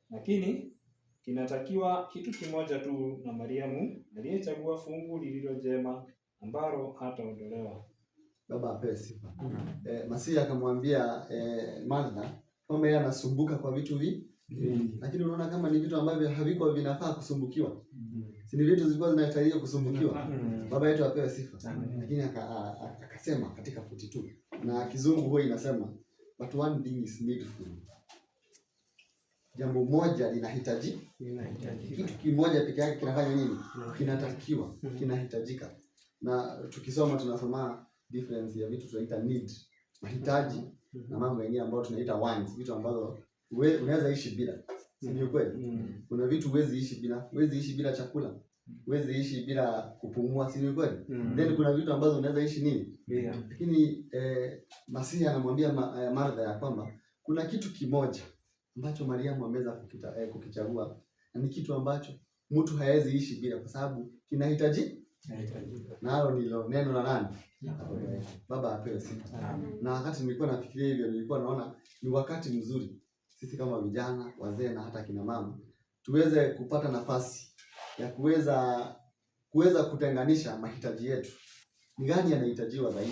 lakini kinatakiwa kitu kimoja tu, na Mariamu aliyechagua fungu lililo jema ambalo hataondolewa. Baba apewe sifa. Masihi akamwambia Martha kwamba yeye anasumbuka kwa vitu Lakini unaona kama ni vitu ambavyo haviko vinafaa kusumbukiwa. Si ni vitu zilikuwa zinastahili kusumbukiwa. Baba yetu apewe sifa. Lakini akasema katika 42 na kizungu huwa inasema but one thing is needful. Jambo moja linahitaji. Kitu kimoja pekee yake kinafanya nini? Kinatakiwa, kinahitajika. Na tukisoma tunasoma difference ya vitu tunaita need, mahitaji, na mambo mengine ambayo tunaita wants, vitu ambazo unaweza ishi bila. Si ni kweli? Kuna vitu huwezi ishi bila chakula. Huwezi ishi bila kupumua, si ni kweli? Then kuna vitu ambazo unaweza ishi nini? Lakini Masihi anamwambia Martha ya kwamba kuna kitu kimoja ambacho Mariamu ameweza kukichagua, na ni kitu ambacho mtu hawezi ishi bila, kwa sababu kinahitaji. Nalo ndilo neno la nani? Baba apewe sifa. Na wakati nilikuwa nafikiria hivyo, nilikuwa naona ni wakati mzuri sisi kama vijana, wazee na hata kina mama tuweze kupata nafasi ya kuweza kutenganisha mahitaji yetu. Ni gani yanahitajiwa zaidi?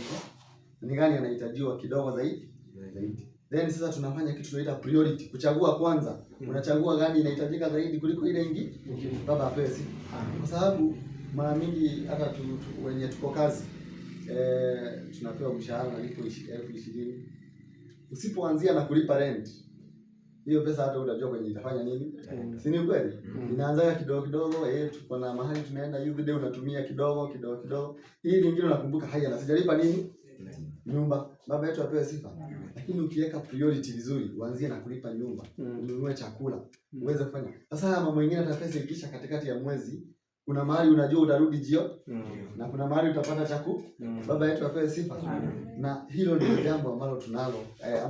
Ni gani yanahitajiwa kidogo zaidi? Then sasa tunafanya kitu tunaita priority, kuchagua kwanza. Unachagua gani inahitajika zaidi kuliko ile ingine? Baba apewe sifa. Kwa sababu mara mingi hata wenye tuko kazi tunapewa mshahara na lipo 20,000. Usipoanzia na kulipa rent, hiyo pesa hata utajua kwenye itafanya nini. Si ni kweli? Inaanza kidogo kidogo, tuko na mahali tunaenda youth day, unatumia kidogo. Hii nyingine unakumbuka haya na sijalipa nini? Nyumba. Baba yetu apewe sifa. Lakini ukiweka priority vizuri, uanzie na kulipa nyumba, ununue chakula, uweze kufanya. Sasa mambo mengine hata pesa ikisha katikati ya mwezi, kuna mahali unajua utarudi jio, na kuna mahali utapata chakula. Baba yetu apewe sifa. Na hilo ndio jambo ambalo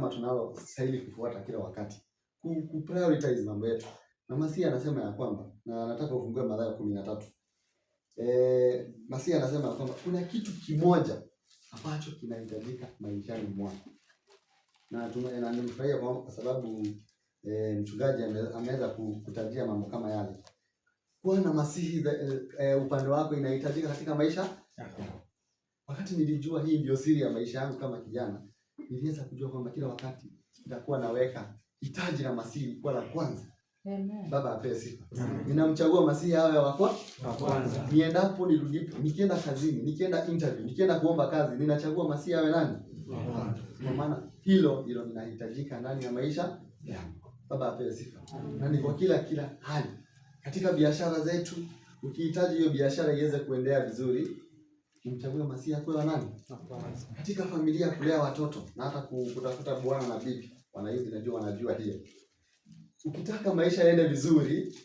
tunalo stahili kufuata kila wakati. Ku prioritize mambo yetu. Na Masihi anasema ya kwamba, na nataka ufungue Mathayo 13. Masihi anasema ya kwamba kuna kitu kimoja ambacho kinahitajika maishani mwako. Na nimefurahia kwa sababu mchungaji ameweza kutajia mambo kama yale. Kuwa na Masihi upande wako inahitajika katika maisha yako. Wakati nilijua hii ndio siri ya maisha yangu kama kijana, niliweza kujua kwamba kila wakati nitakuwa naweka hitaji la Masihi kwa la kwanza. Amen. Baba apewe sifa. Ninamchagua Masihi awe wa kwanza. Niendapo nirudipo, nikienda kazini, nikienda interview, nikienda kuomba kazi, ninachagua Masihi awe nani? Kwa maana hilo ndilo linahitajika ndani ya maisha yangu. Baba apewe sifa. Na ni kwa kila hali. Katika biashara zetu, ukihitaji hiyo biashara iweze kuendea vizuri, umchague Masihi akuwe wa nani? Katika familia, kulea watoto na hata kutafuta bwana na bibi, wanajua hiyo. Ukitaka maisha yaende vizuri,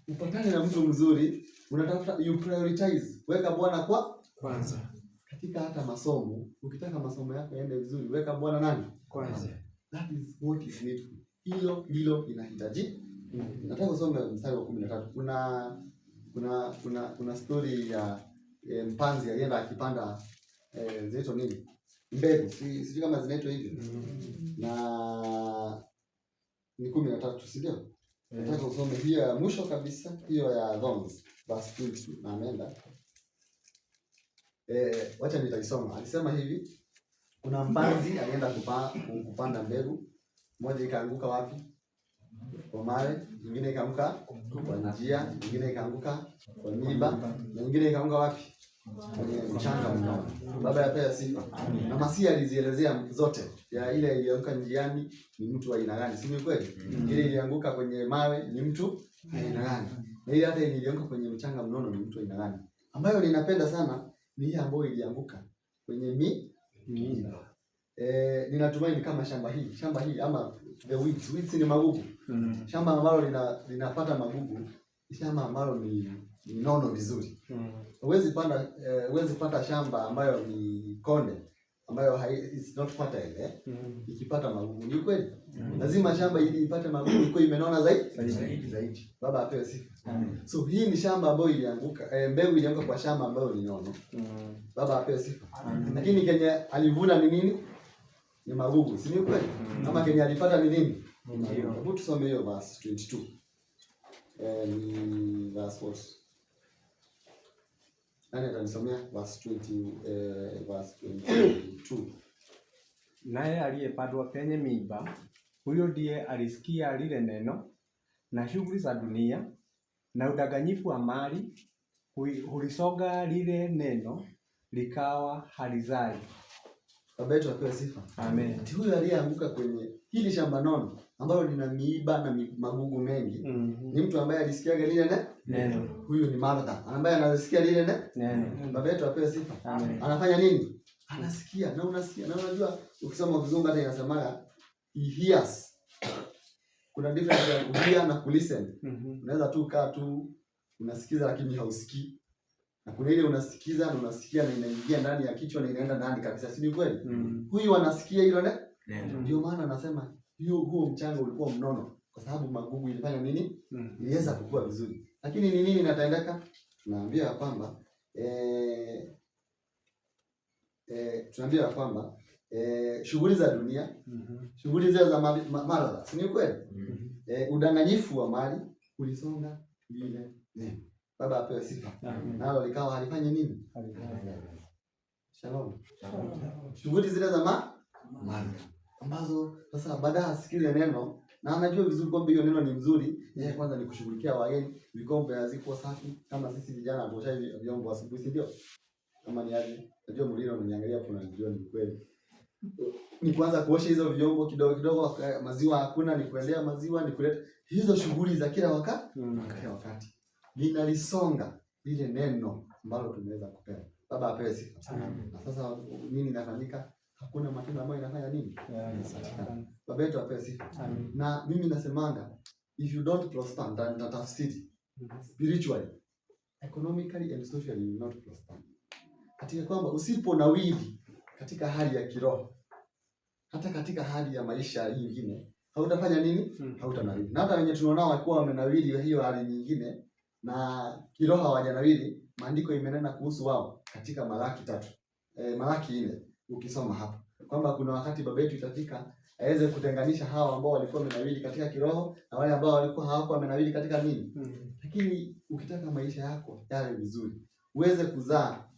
upatane na mtu mzuri, unatafuta you prioritize, weka Bwana kwanza. Katika hata masomo, ukitaka masomo yako yaende vizuri, weka Bwana nani? Kwanza. That is what is needful. Hilo ndilo inahitaji. Nataka kusoma mstari wa 13. Kuna story ya mpanzi alienda akipanda zinaitwa nini? Mbegu. Sijui kama zinaitwa hivyo. Na ni 13, si ndio? Nataka usome hiyo ya mwisho kabisa, hiyo ya Thorns verse 22 na ameenda. Wacha nitaisoma. Alisema hivi, kuna mpanzi alienda kupanda mbegu, moja ikaanguka wapi? Kwa mawe, nyingine ikaanguka kwa njia, nyingine ikaanguka kwa miiba, na nyingine ikaanguka wapi? Kwenye mchanga mnono. Baba apewe sifa. Na Masihi alizielezea zote. Ya ile ilianguka njiani ni mtu wa aina gani? Si ni kweli? Ile ilianguka kwenye mawe ni mtu wa aina gani? Na ile hata ilianguka kwenye mchanga mnono ni mtu wa aina gani? Ambayo ninapenda sana ni ile ambayo ilianguka kwenye miiba. Ninatumai ni kama shamba hii ama the weeds ni magugu. Shamba ambalo linapata magugu, shamba ambalo ni nono vizuri. Huwezi pata shamba ambayo ni konde, ambayo it's not fertile, ikipata magugu. Ni kweli? Lazima shamba ili ipate magugu iko imenona zaidi. Baba apewe sifa. So hii ni shamba ambayo ilianguka, mbegu ilianguka kwa shamba ambayo ni nono. Baba apewe sifa. Lakini kenye alivuna ni nini? Ni magugu. Si ni kweli? Ama kenye alipata ni nini? Hebu tusome hiyo verse 22. Ni verse what? Nani atanisomea verse 22? Naye aliyepandwa penye miiba, huyo ndiye alisikia lile neno, na shughuli za dunia na udanganyifu wa mali hulisonga lile neno likawa halizai. Baba yetu apewe sifa. Amen. Ati huyu aliyeanguka kwenye hili shamba nono ambalo lina miiba na magugu mengi ni mtu ambaye alisikiaga lile neno. Huyu ni Martha ambaye anasikia lile neno. Baba yetu apewe sifa. Amen. Anafanya nini? Anasikia na unasikia. Na unajua ukisoma Kizungu hata inasemaga he hears. Kuna difference ya kuhear na kulisten. Unaweza tu kaa tu unasikiza lakini hausikii. Na kuna ile unasikiza na unasikia na inaingia ndani ya kichwa na inaenda ndani kabisa. Si ni kweli? Huyu anasikia hilo neno. Ndio maana anasema huo mchanga ulikuwa mnono kwa sababu magugu ilifanya nini? Iliweza kukua vizuri. Lakini ni nini inatendeka? Tunaambia kwamba tunaambia kwamba shughuli za dunia, shughuli za maradhi, si ni kweli? Udanganyifu wa mali ulisonga lile neno. Baba apewe sifa. Nalo likawa halifanye nini? Shalom. Shughuli zile za mali ambazo sasa baadaye asikize neno na anajua vizuri kwamba hiyo neno ni mzuri, yeye kwanza ni kushughulikia wageni, vikombe haziko safi kama sisi vijana tuosha vyombo asubuhi, ndio? Kama ni aje? Najua mlilo unaniangalia hapo na ndio ni kweli. Ni kwanza kuosha hizo vyombo kidogo kidogo, maziwa hakuna, ni kuendea maziwa, ni kuleta hizo shughuli za kila wakati. Linalisonga lile neno ambalo tumeweza kupewa. Baba apewe sifa. Na sasa nini inafanyika? Hakuna matunda ambayo inafanya nini? Baba yetu apewe sifa. Na mimi nasemanga if you don't prosper na tafsiri spiritually, economically and socially you will not prosper. Katika kwamba usiponawiri katika hali ya kiroho, hata katika hali ya maisha nyingine, hautafanya nini? Hautanawiri. Na hata wenye tunaona walikuwa wamenawiri hiyo hali nyingine na kiroho hawajanawiri, maandiko imenena kuhusu wao katika Malaki 3. Malaki 4 ukisoma hapa kwamba kuna wakati baba yetu itafika aweze kutenganisha hao ambao walikuwa wamenawiri katika kiroho na wale ambao walikuwa hawakuwa wamenawiri katika nini. Lakini ukitaka maisha yako yawe vizuri, uweze kuzaa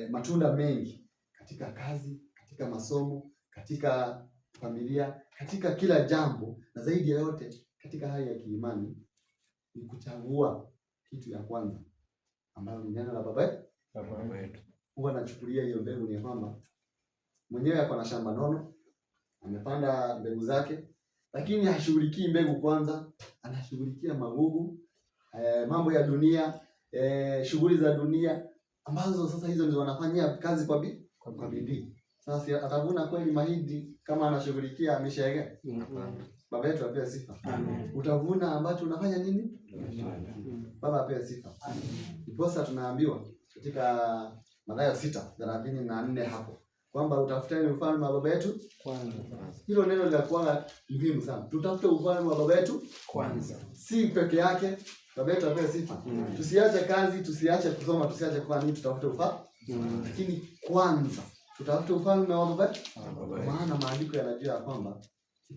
matunda mengi katika kazi, katika masomo, katika familia, katika kila jambo, na zaidi ya yote katika hali ya kiimani, ni kuchagua kitu ya kwanza ambayo ni neno la baba yetu. Huwa nachukulia hiyo mbegu ni kwamba mwenyewe ako na shamba nono, amepanda mbegu zake, lakini hashughulikii mbegu kwanza, anashughulikia magugu, mambo ya dunia, shughuli za dunia ambazo sasa hizo ndio wanafanyia kazi kwa bidii. Sasa atavuna kweli mahindi kama anashughulikia mishege? Baba yetu apewe sifa. Utavuna ambacho unafanya nini? Baba apewe sifa. Ndiposa tunaambiwa katika Mathayo 6:34 hapo kwamba utafuteni ufalme wa baba yetu kwanza. Hilo neno linakuwa muhimu sana. Tutafute ufalme wa baba yetu kwanza. Si peke yake. Baba yetu apewe sifa. Tusiache kazi, tusiache kusoma, tusiache kufanya nini, tutafute ufalme. Lakini kwanza tutafute ufalme wa baba yetu. Maana maandiko yanajua kwamba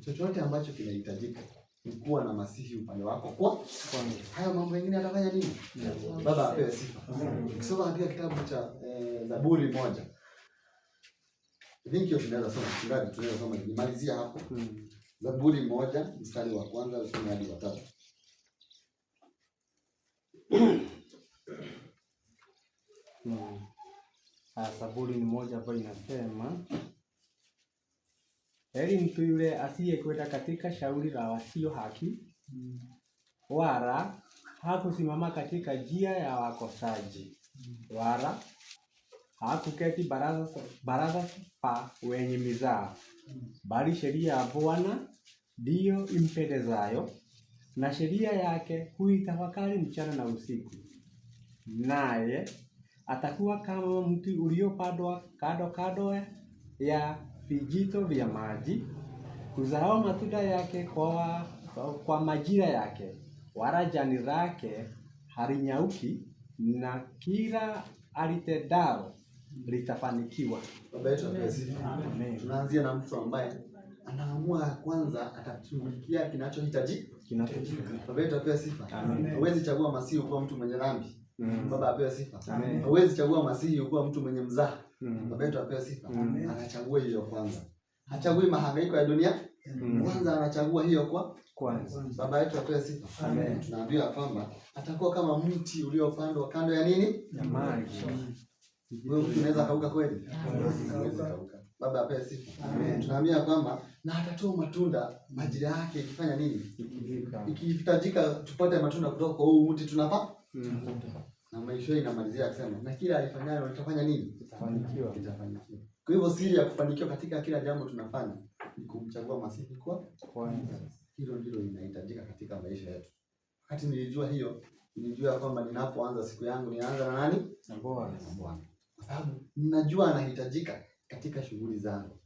chochote ambacho kinahitajika ni kuwa na Masihi upande wako kwanza. Haya mambo mengine atafanya nini? Baba apewe sifa. Ukisoma katika kitabu cha Zaburi 1. I think hiyo tunaweza soma, tunaweza soma nimalizia hapo. Zaburi 1 mstari wa kwanza usome hadi wa 3. Zaburi ni moja ambayo inasema, heri mtu yule asiyekwenda katika shauri la wasio haki, wala hakusimama katika njia ya wakosaji, wala hakuketi baraza pa wenye mizaa, bali sheria ya Bwana ndiyo impendezayo, na sheria yake huitafakari mchana na usiku. Naye atakuwa kama mti uliopandwa kando ya vijito vya maji, kuzao matunda yake kwa majira yake, wala jani lake halinyauki, na kila alitendalo litafanikiwa. Baba yetu apewe. Tunaanzia na mtu ambaye anaamua kwanza atashughulikia kinachohitajika. Baba yetu apewe sifa. Huwezi chagua Masihi kuwa mtu mwenye dhambi. Baba apewe sifa. Huwezi chagua Masihi kuwa mtu mwenye mzaha. Baba yetu apewe sifa. Anachagua hiyo kwanza. Hachagui mahangaiko ya dunia. Kwanza anachagua hiyo kwanza. Baba yetu apewe sifa. Amen. Tunaambiwa kwamba atakuwa kama mti uliopandwa kando ya nini? Ya maji. Wewe unaweza kauka kweli? Hawezi kauka. Baba apewe sifa. Amen. Tunaambiwa kwamba na atatoa matunda majira yake ikifanya nini? Ikihitajika tupate matunda kutoka kwa huu mti tunapa? Na maisha inamalizia akisema na kila alifanyayo litafanya nini? Itafanikiwa. Itafanikiwa. Kwa hivyo siri ya kufanikiwa katika kila jambo tunafanya ni kumchagua Masihi kwa Kwanza. hilo ndilo linahitajika katika maisha yetu. Wakati nilijua hiyo, nilijua kwamba ninapoanza siku yangu ninaanza na nani? Na Bwana. Na Bwana. Kwa sababu ninajua anahitajika katika shughuli zangu.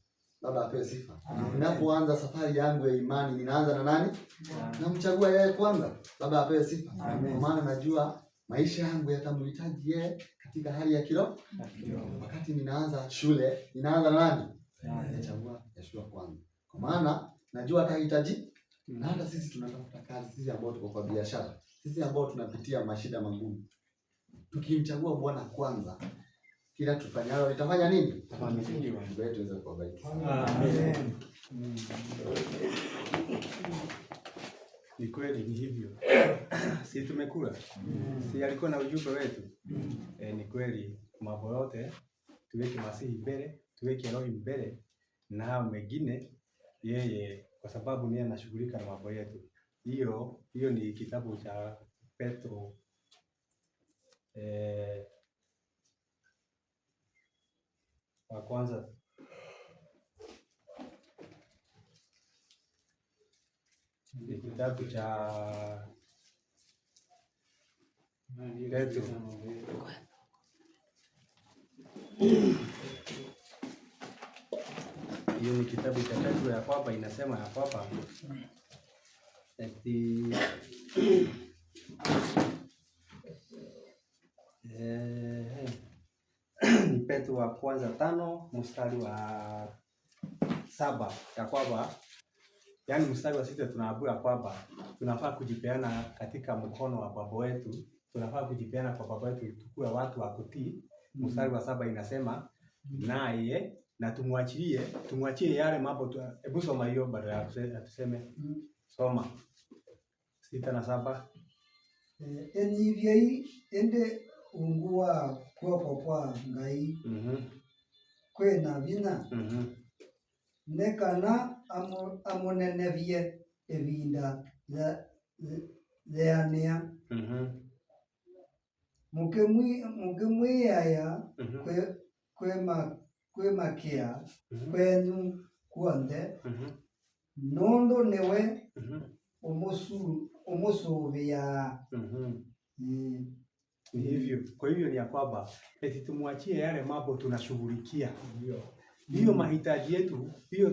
Baba apewe sifa. Ninapoanza safari yangu ya imani ninaanza na nani? Namchagua yeye kwanza. Baba apewe sifa. Kwa maana najua maisha yangu yatamhitaji yeye katika hali ya kiroho. Wakati ninaanza shule, ninaanza na nani? Nachagua Yeshua kwanza. Kwa maana najua atahitaji. Na hata sisi tunatafuta kazi, sisi ambao tuko kwa biashara, sisi ambao tunapitia mashida magumu. Tukimchagua Bwana kwanza, kila tufanyalo litafanya nini? Itafanikiwa. Mungu wetu aweze kuwabariki. Amen. Ni kweli ni hivyo. Si tumekula? Si alikuwa na ujumbe wetu? Ni kweli mambo yote tuweke Masihi mbele, tuweke Roho mbele na hao mengine yeye, kwa sababu niye anashughulika na mambo yetu. Hiyo ni kitabu cha Petro wa kwanza ni kitabu cha Petro. Hiyo ni kitabu cha Petro ya kwamba inasema ya kwamba eti ni Petro wa kwanza 5 mstari wa 7 ya kwamba, yaani mstari wa 6 tunaambiwa kwamba tunafaa kujipeana katika mkono wa Baba wetu, tunafaa kujipeana kwa Baba wetu tukue watu wa kutii. Mstari wa 7 inasema naye na tumwachie yale mambo hebu soma hiyo baada ya tuseme soma 6 na 7. Enivyei ende ungua kwa ngai kwena bina nekana amonenevie evinda theanea mukimwiaya kwimakia kwenu kuonthe nundu niwe umusuvia. Ni hivyo. Kwa hivyo ni ya kwamba eti tumwachie yale mambo tunashughulikia. Hiyo mahitaji yetu, hiyo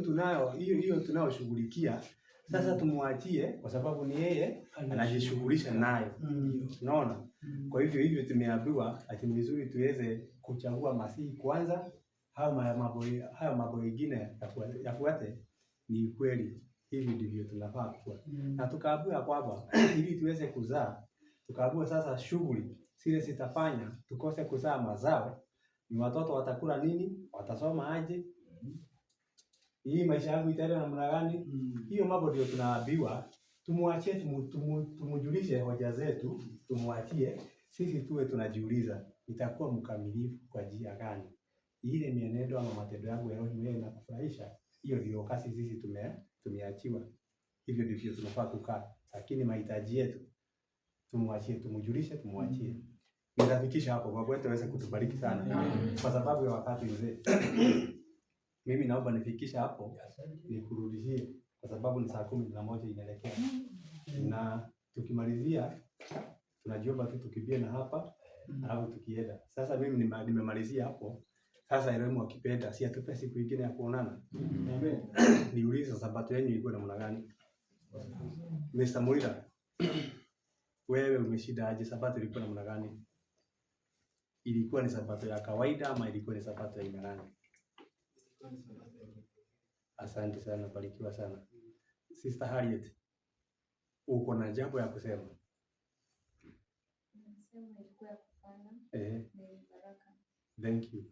tunayoshughulikia. Sasa tumwachie kwa sababu ni yeye anajishughulisha nayo. Unaona? Kwa hivyo tumeambiwa ati ni vizuri tuweze kuchagua Masihi kwanza, haya mambo mengine yafuate. Ni kweli. Hivi ndivyo tunafaa kuwa. Na tukaambiwa kwamba ili tuweze kuzaa, tukaambiwa sasa shughuli zile zitafanya tukose kuzaa mazao, ni watoto watakula nini, watasoma aje, hii maisha yangu itaenda namna gani? Hiyo mambo ndio tunaambiwa tumwachie, tumujulishe hoja zetu, tumwachie sisi tuwe tunajiuliza itakuwa mkamilifu kwa njia gani, ile mienendo ama matendo yangu ya roho yeye nakufurahisha. Hiyo ndio kazi sisi tumeachiwa. Hivyo ndivyo tunafaa kukaa. Lakini mahitaji yetu tumwachie, tumujulishe, tumwachie. Nitafikisha hapo, Baba wetu aweze kutubariki sana. Kwa sababu ya wakati mzee. Mimi naomba nifikisha hapo, nikurudishie kwa sababu ni saa 11 inaelekea. Na tukimalizia tunajiomba tu tukimbie na hapa, alafu tukienda. Sasa mimi nimemalizia hapo. Sasa Elohim akipenda si atupe siku nyingine ya kuonana. Amen. Niulize sabato yenu ilikuwa namna gani? Mr. Mulira, wewe umeshida aje? Sabato ilikuwa namna gani? Ilikuwa ni sabato ya kawaida ama ilikuwa ni sabato ya aina gani? Asante sana, barikiwa sana. Sister Harriet, uko na jambo ya kusema? Nasema ilikuwa ya kufana. Ni baraka. Thank you.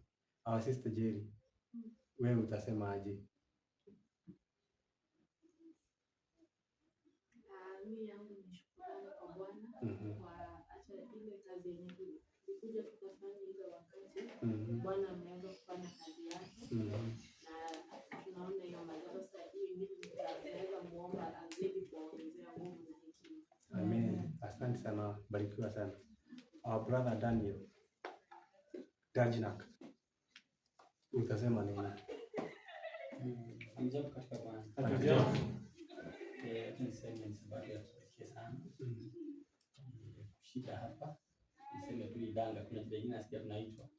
Our Sister Jerry, wewe utasema aje? mimi yangu ni shukrani kwa Bwana kwa hata ile kazi yenye tulikuja tukafanya ile wakati Bwana ameweza kufanya kazi yake na tunaona hiyo mazao. Sasa hiyo ingine tunaweza muomba azidi kuongezea nguvu na hekima. Amen. Asante sana, barikiwa sana. Our brother Daniel Dajnak, utasema nini? Mjapo katika Bwana. Niseme ni sababu ya kipekee sana. Kushika hapa. Niseme tu idanga kuna jina jingine nasikia tunaitwa.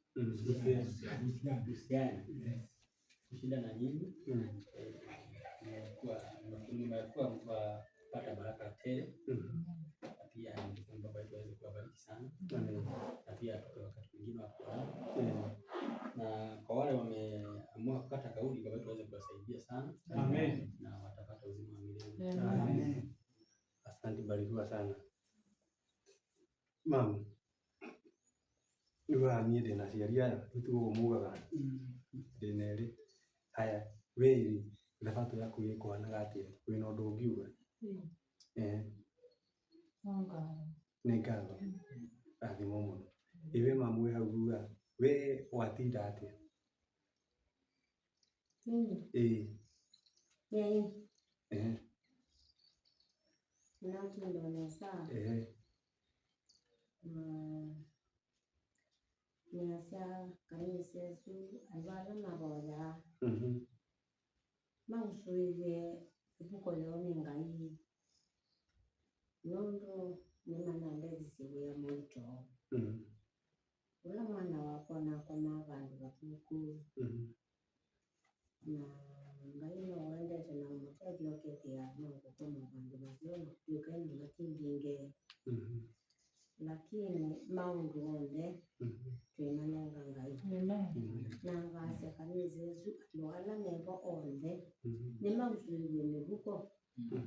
Kuhusiana. Kushida na nyinyi. Nimekuwa mtu wa kupata baraka tele. Pia Baba yetu aweze kuwabariki sana. Na pia wakati mwingine wa kuona. Na kwa wale wameamua kukata kauli, Baba yetu aweze kuwasaidia sana. Amen. Na watapata uzima wa milele. Amen. Asante, barikiwa sana. Mama, niwa niende na ciaria nitugo mugaga. Dineri. Haya, wewe nafato yako yeko anagati. Wewe no ndogiuga. Nengalo. Ati momo. Iwe mamu we hauga. We watinda atia. Niasia kanisa Yesu alwala maboya. Mausuive ibuko leo ngai. Nondo nimana ndezi ya moto. Ula mwana wako na koma vandu vakuku. Na ngai no wende tena mutadi oketia no kukoma vandu vazio na kutuka ni matindinge. Lakini maundu onde tuinanenga ngai. Na ngase kanisa Yesu alwala nembo onde. Nema usuiwe nebuko.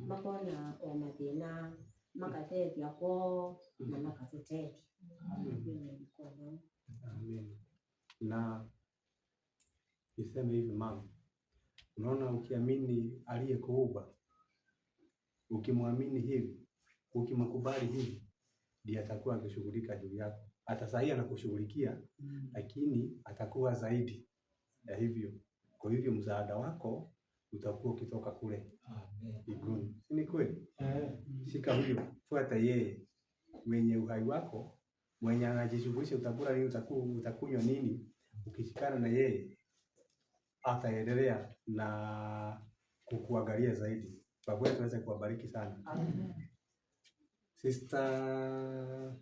Makona o mathina makatetia ko na makatuteti. Amen. Na niseme hivi mama, unaona ukiamini aliyekuumba, ukimwamini hivi, ukimkubali hivi, ndiye atakuwa akishughulika juu yako. Hata sasa anakushughulikia, lakini atakuwa zaidi ya hivyo. Kwa hivyo msaada wako utakuwa ukitoka kule. Mbinguni. Ni kweli? Shika huyo, fuata yeye. Mwenye uhai wako, mwenye anajishughulisha utakula nini, utakunywa nini, ukishikana na yeye ataendelea na kukuangalia zaidi. Baba yetu aweze kuwabariki sana. Amen. Sister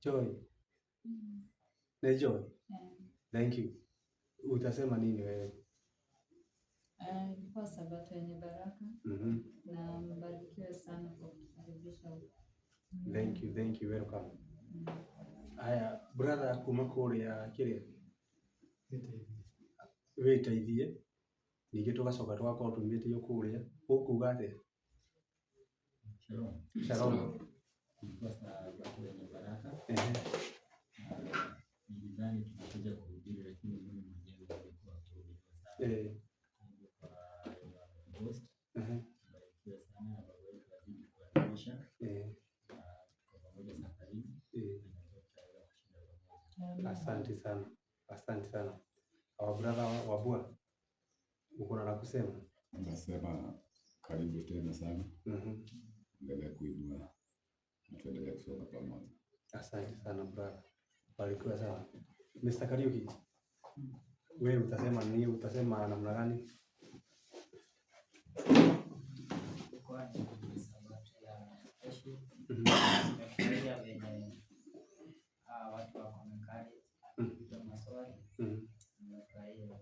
Joy. Joy. Thank you. Utasema nini wewe? Kwa sabato yenye baraka. Na mbarikiwe sana kwa kukaribisha huko. Thank you, welcome. Haya, brother kumakore ya kile. Weta ithie. Nige tugacoka twako tumite yo kuria. Ukuga ate? Shalom. Kwa sabato yenye baraka. Nilidhani tunakuja kuhubiri lakini mimi mwenyewe nilikuwa kuhubiri sana. Barikiwa sana na Baba yetu azidi kuadhimisha. Kwa pamoja safarini. Asante sana. Asante sana. Our brother Wabua, uko na kusema? Nasema karibu tena sana. Endelea kuinua. Tuendelee kusonga pamoja. Asante sana brother. Barikiwa sana. Mr. Kariuki. Wewe utasema nini? Utasema namna gani? Kwa sabato ya kesho. Venye watu wako mkali kupiga maswali. Nimefurahia.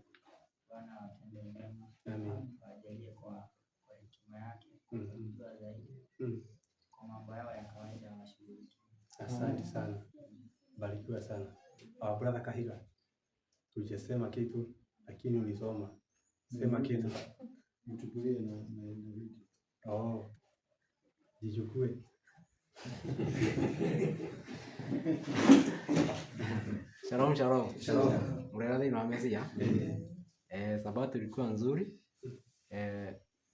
Bwana watende mema. Amen. Wajalie kwa hekima yake. Kujua zaidi. Kwa mambo yao ya kawaida wanashughulikia. Asante sana. Barikiwa sana. Our brother Kahiga. Tulisema kitu lakini ulisoma. Sema kitu. Mchukulie na video. Oh. Jichukue. Shalom. Murera thini wa Mesia. Sabato ilikuwa nzuri.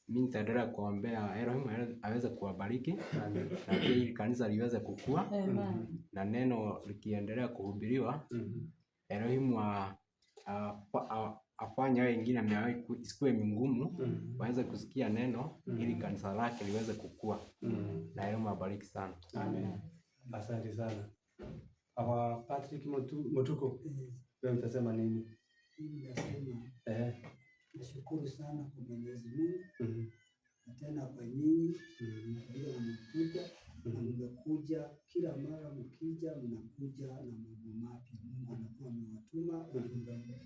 Mimi nitaendelea kuombea Elohim aweze kuwabariki na pia ili kanisa liweze kukua na neno likiendelea kuhubiriwa Elohim afanye wengine amewahi isikuwe mingumu waweze kusikia neno ili kanisa lake liweze kukua na Elohim abariki sana. Amen. Asante sana. Patrick Mutuko, wewe utasema nini? Mimi nasema nashukuru sana kwa Mwenyezi Mungu na tena kwa nyinyi vile mmekuja na mmekuja kila mara mkija mnakuja na mambo mapya. Mungu anakuwa amewatuma ujumbe mpya.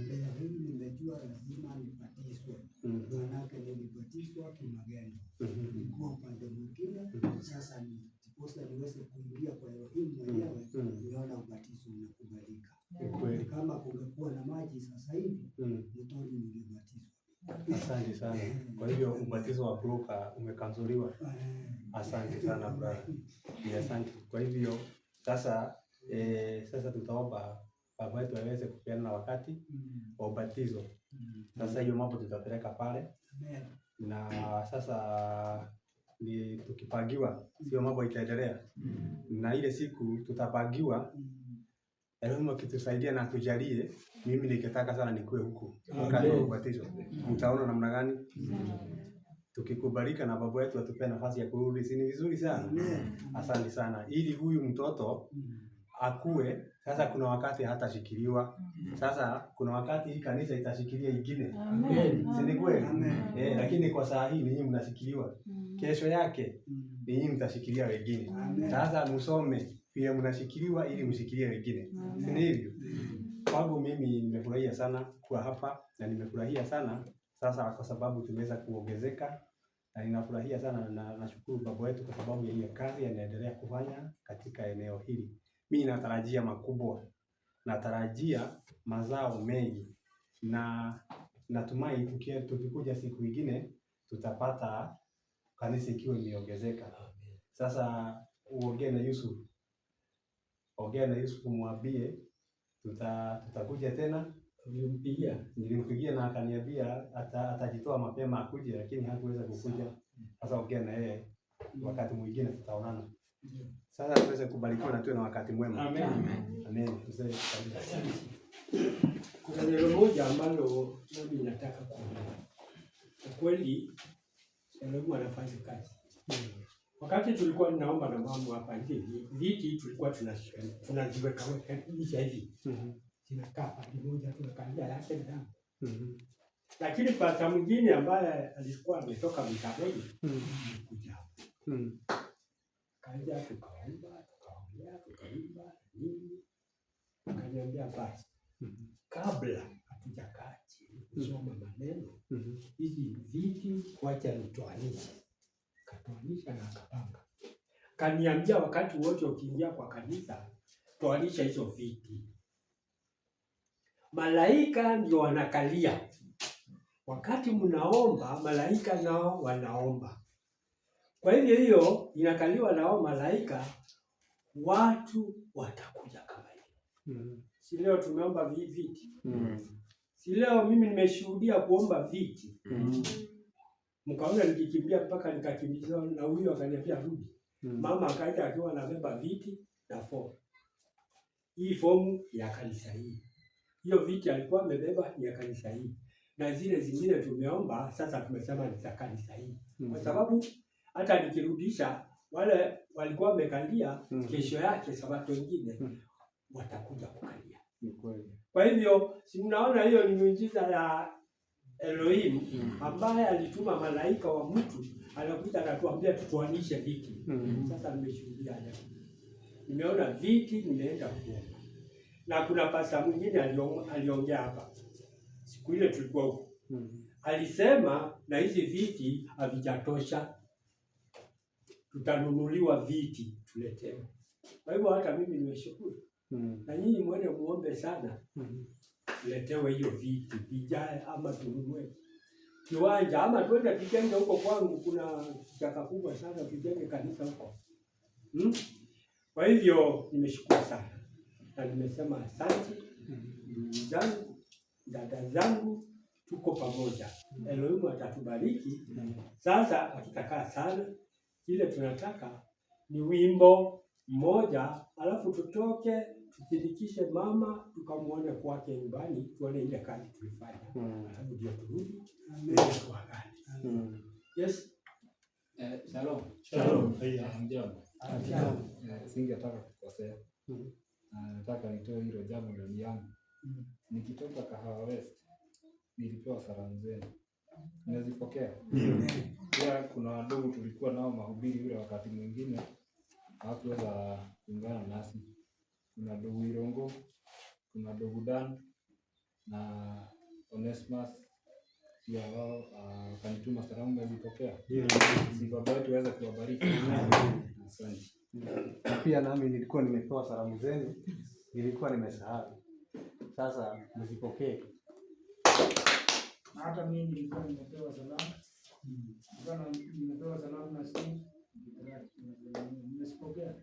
Leo hii nimejua lazima nibatizwe. Maanake nilibatizwa kimagendo. Nilikuwa upande mwingine, sasa ndiposa niweze kuingia kwa Elohim mwenyewe, niona ubatizo unakubalika. Kama kungekuwa na maji sasa hivi, mtoni ningebatizwa. Asante sana. Kwa hivyo ubatizo wa kuruka umekanzuliwa. Asante sana brother. Asante. Kwa hivyo sasa tutaomba baba wetu aweze kupeana wakati wa ubatizo. Sasa hiyo mambo tutapeleka pale. Na sasa ni tukipagiwa sio mambo itaendelea. Na ile siku tutapagiwa Elohim akitusaidia na tujalie, mimi ningetaka sana nikuwe huku wakati wa ubatizo. Mtaona namna gani? Tukikubalika na baba wetu atupe nafasi ya kurudi, si ni vizuri sana? Asante sana. Ili huyu mtoto akue, sasa kuna wakati hatashikiliwa. Sasa kuna wakati hii kanisa itashikilia ingine. Si ni kweli? Lakini kwa saa hii ninyi mnashikiliwa. Kesho yake ninyi mtashikilia wengine. Sasa msome pia mnashikiliwa ili mshikilie wengine. Si hivyo? Kwangu mimi nimefurahia sana kuwa hapa na nimefurahia sana sasa kwa sababu tumeweza kuongezeka na ninafurahia sana na nashukuru baba wetu kwa sababu ya hiyo kazi anaendelea kufanya katika eneo hili. Mimi natarajia makubwa, natarajia mazao mengi na natumai tukikuja siku nyingine tutapata kanisa ikiwa imeongezeka. Sasa uongee na Yusuf. Ongea na Yusuf mwambie tutakuja tena. Nilimpigia na akaniambia atajitoa mapema akuje lakini hakuweza kukuja. Sasa ongea na yeye wakati mwingine tutaonana. Sasa tuweze kubarikiwa na tuwe na wakati mwema. Amen. Amen. Kuna neno moja ambalo mimi nataka kuongea. Kwa kweli Elohim anafanya kazi. Wakati tulikuwa tunaomba na mambo hapa hivi, viti tulikuwa tunaziweka hivi. Zinakaa pamoja tunakalia yake ndani. Lakini pasta mwingine ambaye alikuwa ametoka Mitaboni alikuja. Kaja tukaomba, tukaongea, tukaimba nini. Akaniambia basi kabla hatujakaa chini kusoma maneno hizi viti wacha nitoanishe. Katoanisha na akapanga. Kaniambia wakati wote ukiingia kwa kanisa toanisha hizo viti. Malaika ndio wanakalia. Wakati mnaomba malaika nao wanaomba. Kwa hivyo hiyo inakaliwa nao malaika, watu watakuja kama hiyo. Si leo tumeomba viti. Si leo mimi nimeshuhudia kuomba viti. Mkaona nikikimbia mpaka nikakimbizwa na huyo akaniambia rudi. Mama akaja akiwa anabeba viti na fomu. Hii fomu ya kanisa hii. Hiyo viti alikuwa amebeba ya kanisa hii. Na zile zingine tumeomba sasa tumesema ni za kanisa hii. Kwa sababu hata nikirudisha wale walikuwa wamekalia kesho yake sabato nyingine watakuja kukalia. Kwa hivyo si mnaona hiyo ni miujiza ya Elohim ambaye alituma malaika wa mtu anakuja anatuambia tutoanishe viti. Sasa nimeshuhudia hapo. Nimeona viti nimeenda kuomba. Na kuna pasta mwingine aliongea hapa. Siku ile tulikuwa huko. Alisema na hizi viti havijatosha. Tutanunuliwa viti tuletewe. Kwa hivyo hata mimi nimeshukuru. Na nyinyi mwende muombe sana. Tuletewe hiyo viti, vijae ama tununue kiwanja ama twende tujenge huko kwangu kuna kichaka kubwa sana tujenge kanisa huko. Kwa hivyo nimeshukuru sana. Na nimesema asante ndugu zangu dada zangu, tuko pamoja. Elohim atatubariki. Sasa hatutakaa sana, kile tunataka ni wimbo mmoja, alafu tutoke tushirikishe mama, tukamuone kwake nyumbani, tuone ile kazi tulifanya, alafu ndio turudi tuagane. Yes. Shalom. Shalom. Jambo. Singetaka kukosea. Nataka nitoe hilo jambo ndani yangu. Nikitoka Kahawa West nilipewa salamu zenu. Nimezipokea. Pia kuna wadogo tulikuwa nao mahubiri ule wakati mwingine hawakuweza kuungana nasi. Kuna ndugu Irongo, kuna ndugu Dan na Onesmus pia wao kanituma salamu nimezipokea. Si baba wetu aweze kuwabariki. Asante. Pia nami nilikuwa nimepewa salamu zenu, nilikuwa nimesahau. Sasa mzipokee. Hata mimi nilikuwa nimepewa salamu. Nimepewa salamu na Steve. Nimesipokea.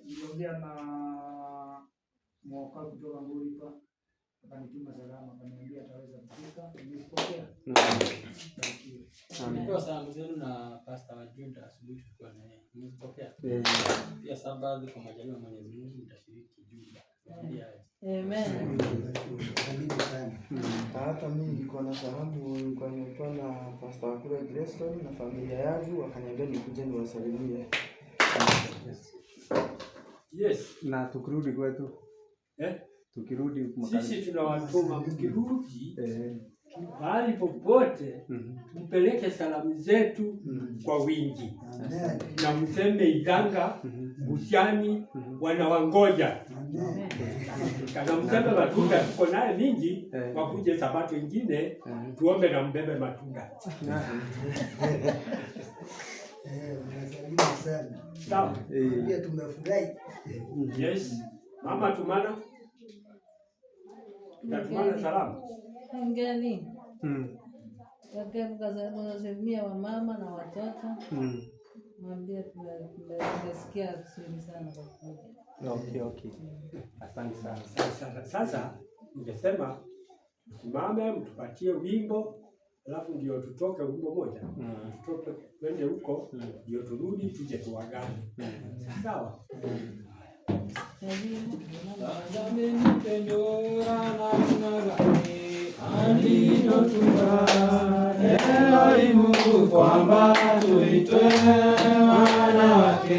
Niliongea na mwaka kutoka Nguripa. Akanituma salamu, akaniambia ataweza kufika. Nimesipokea. Nimepewa salamu zenu na Pastor wa Juda asubuhi tulikuwa na yeye. Nimesipokea. Pia sababu kwa majaliwa ya Mwenyezi Mungu nitashiriki Juda. Amen. Hata mimi nilikuwa na salamu, nilikuwa na Pastor Wakura Greston na familia yangu, wakaniambia nikuje niwasalimie. Yes. Na tukirudi kwetu. Tukirudi sisi tunawatuma mkirudi mahali popote mpeleke salamu zetu kwa wingi. Na mseme Idanga, Bushani wanawangoja. Kana mseme matunda tuko naye mingi, wakuje Sabato ingine tuombe na mbebe matunda. Unasalimu sana. Sawa. Pia tumefurahi. Yes. Mama Tumana. Tatumana salamu. Ngeni. Wasalimia wa mama na watoto. Mwambie tumesikia vizuri sana kwa kuja. Okay. Asante sana. Sasa ningesema msimame mtupatie wimbo, alafu ndio tutoke wimbo moja. Tutoke twende huko ndio turudi tuje tuagane. Sawa? Mungu kwamba tuitwe wana wake.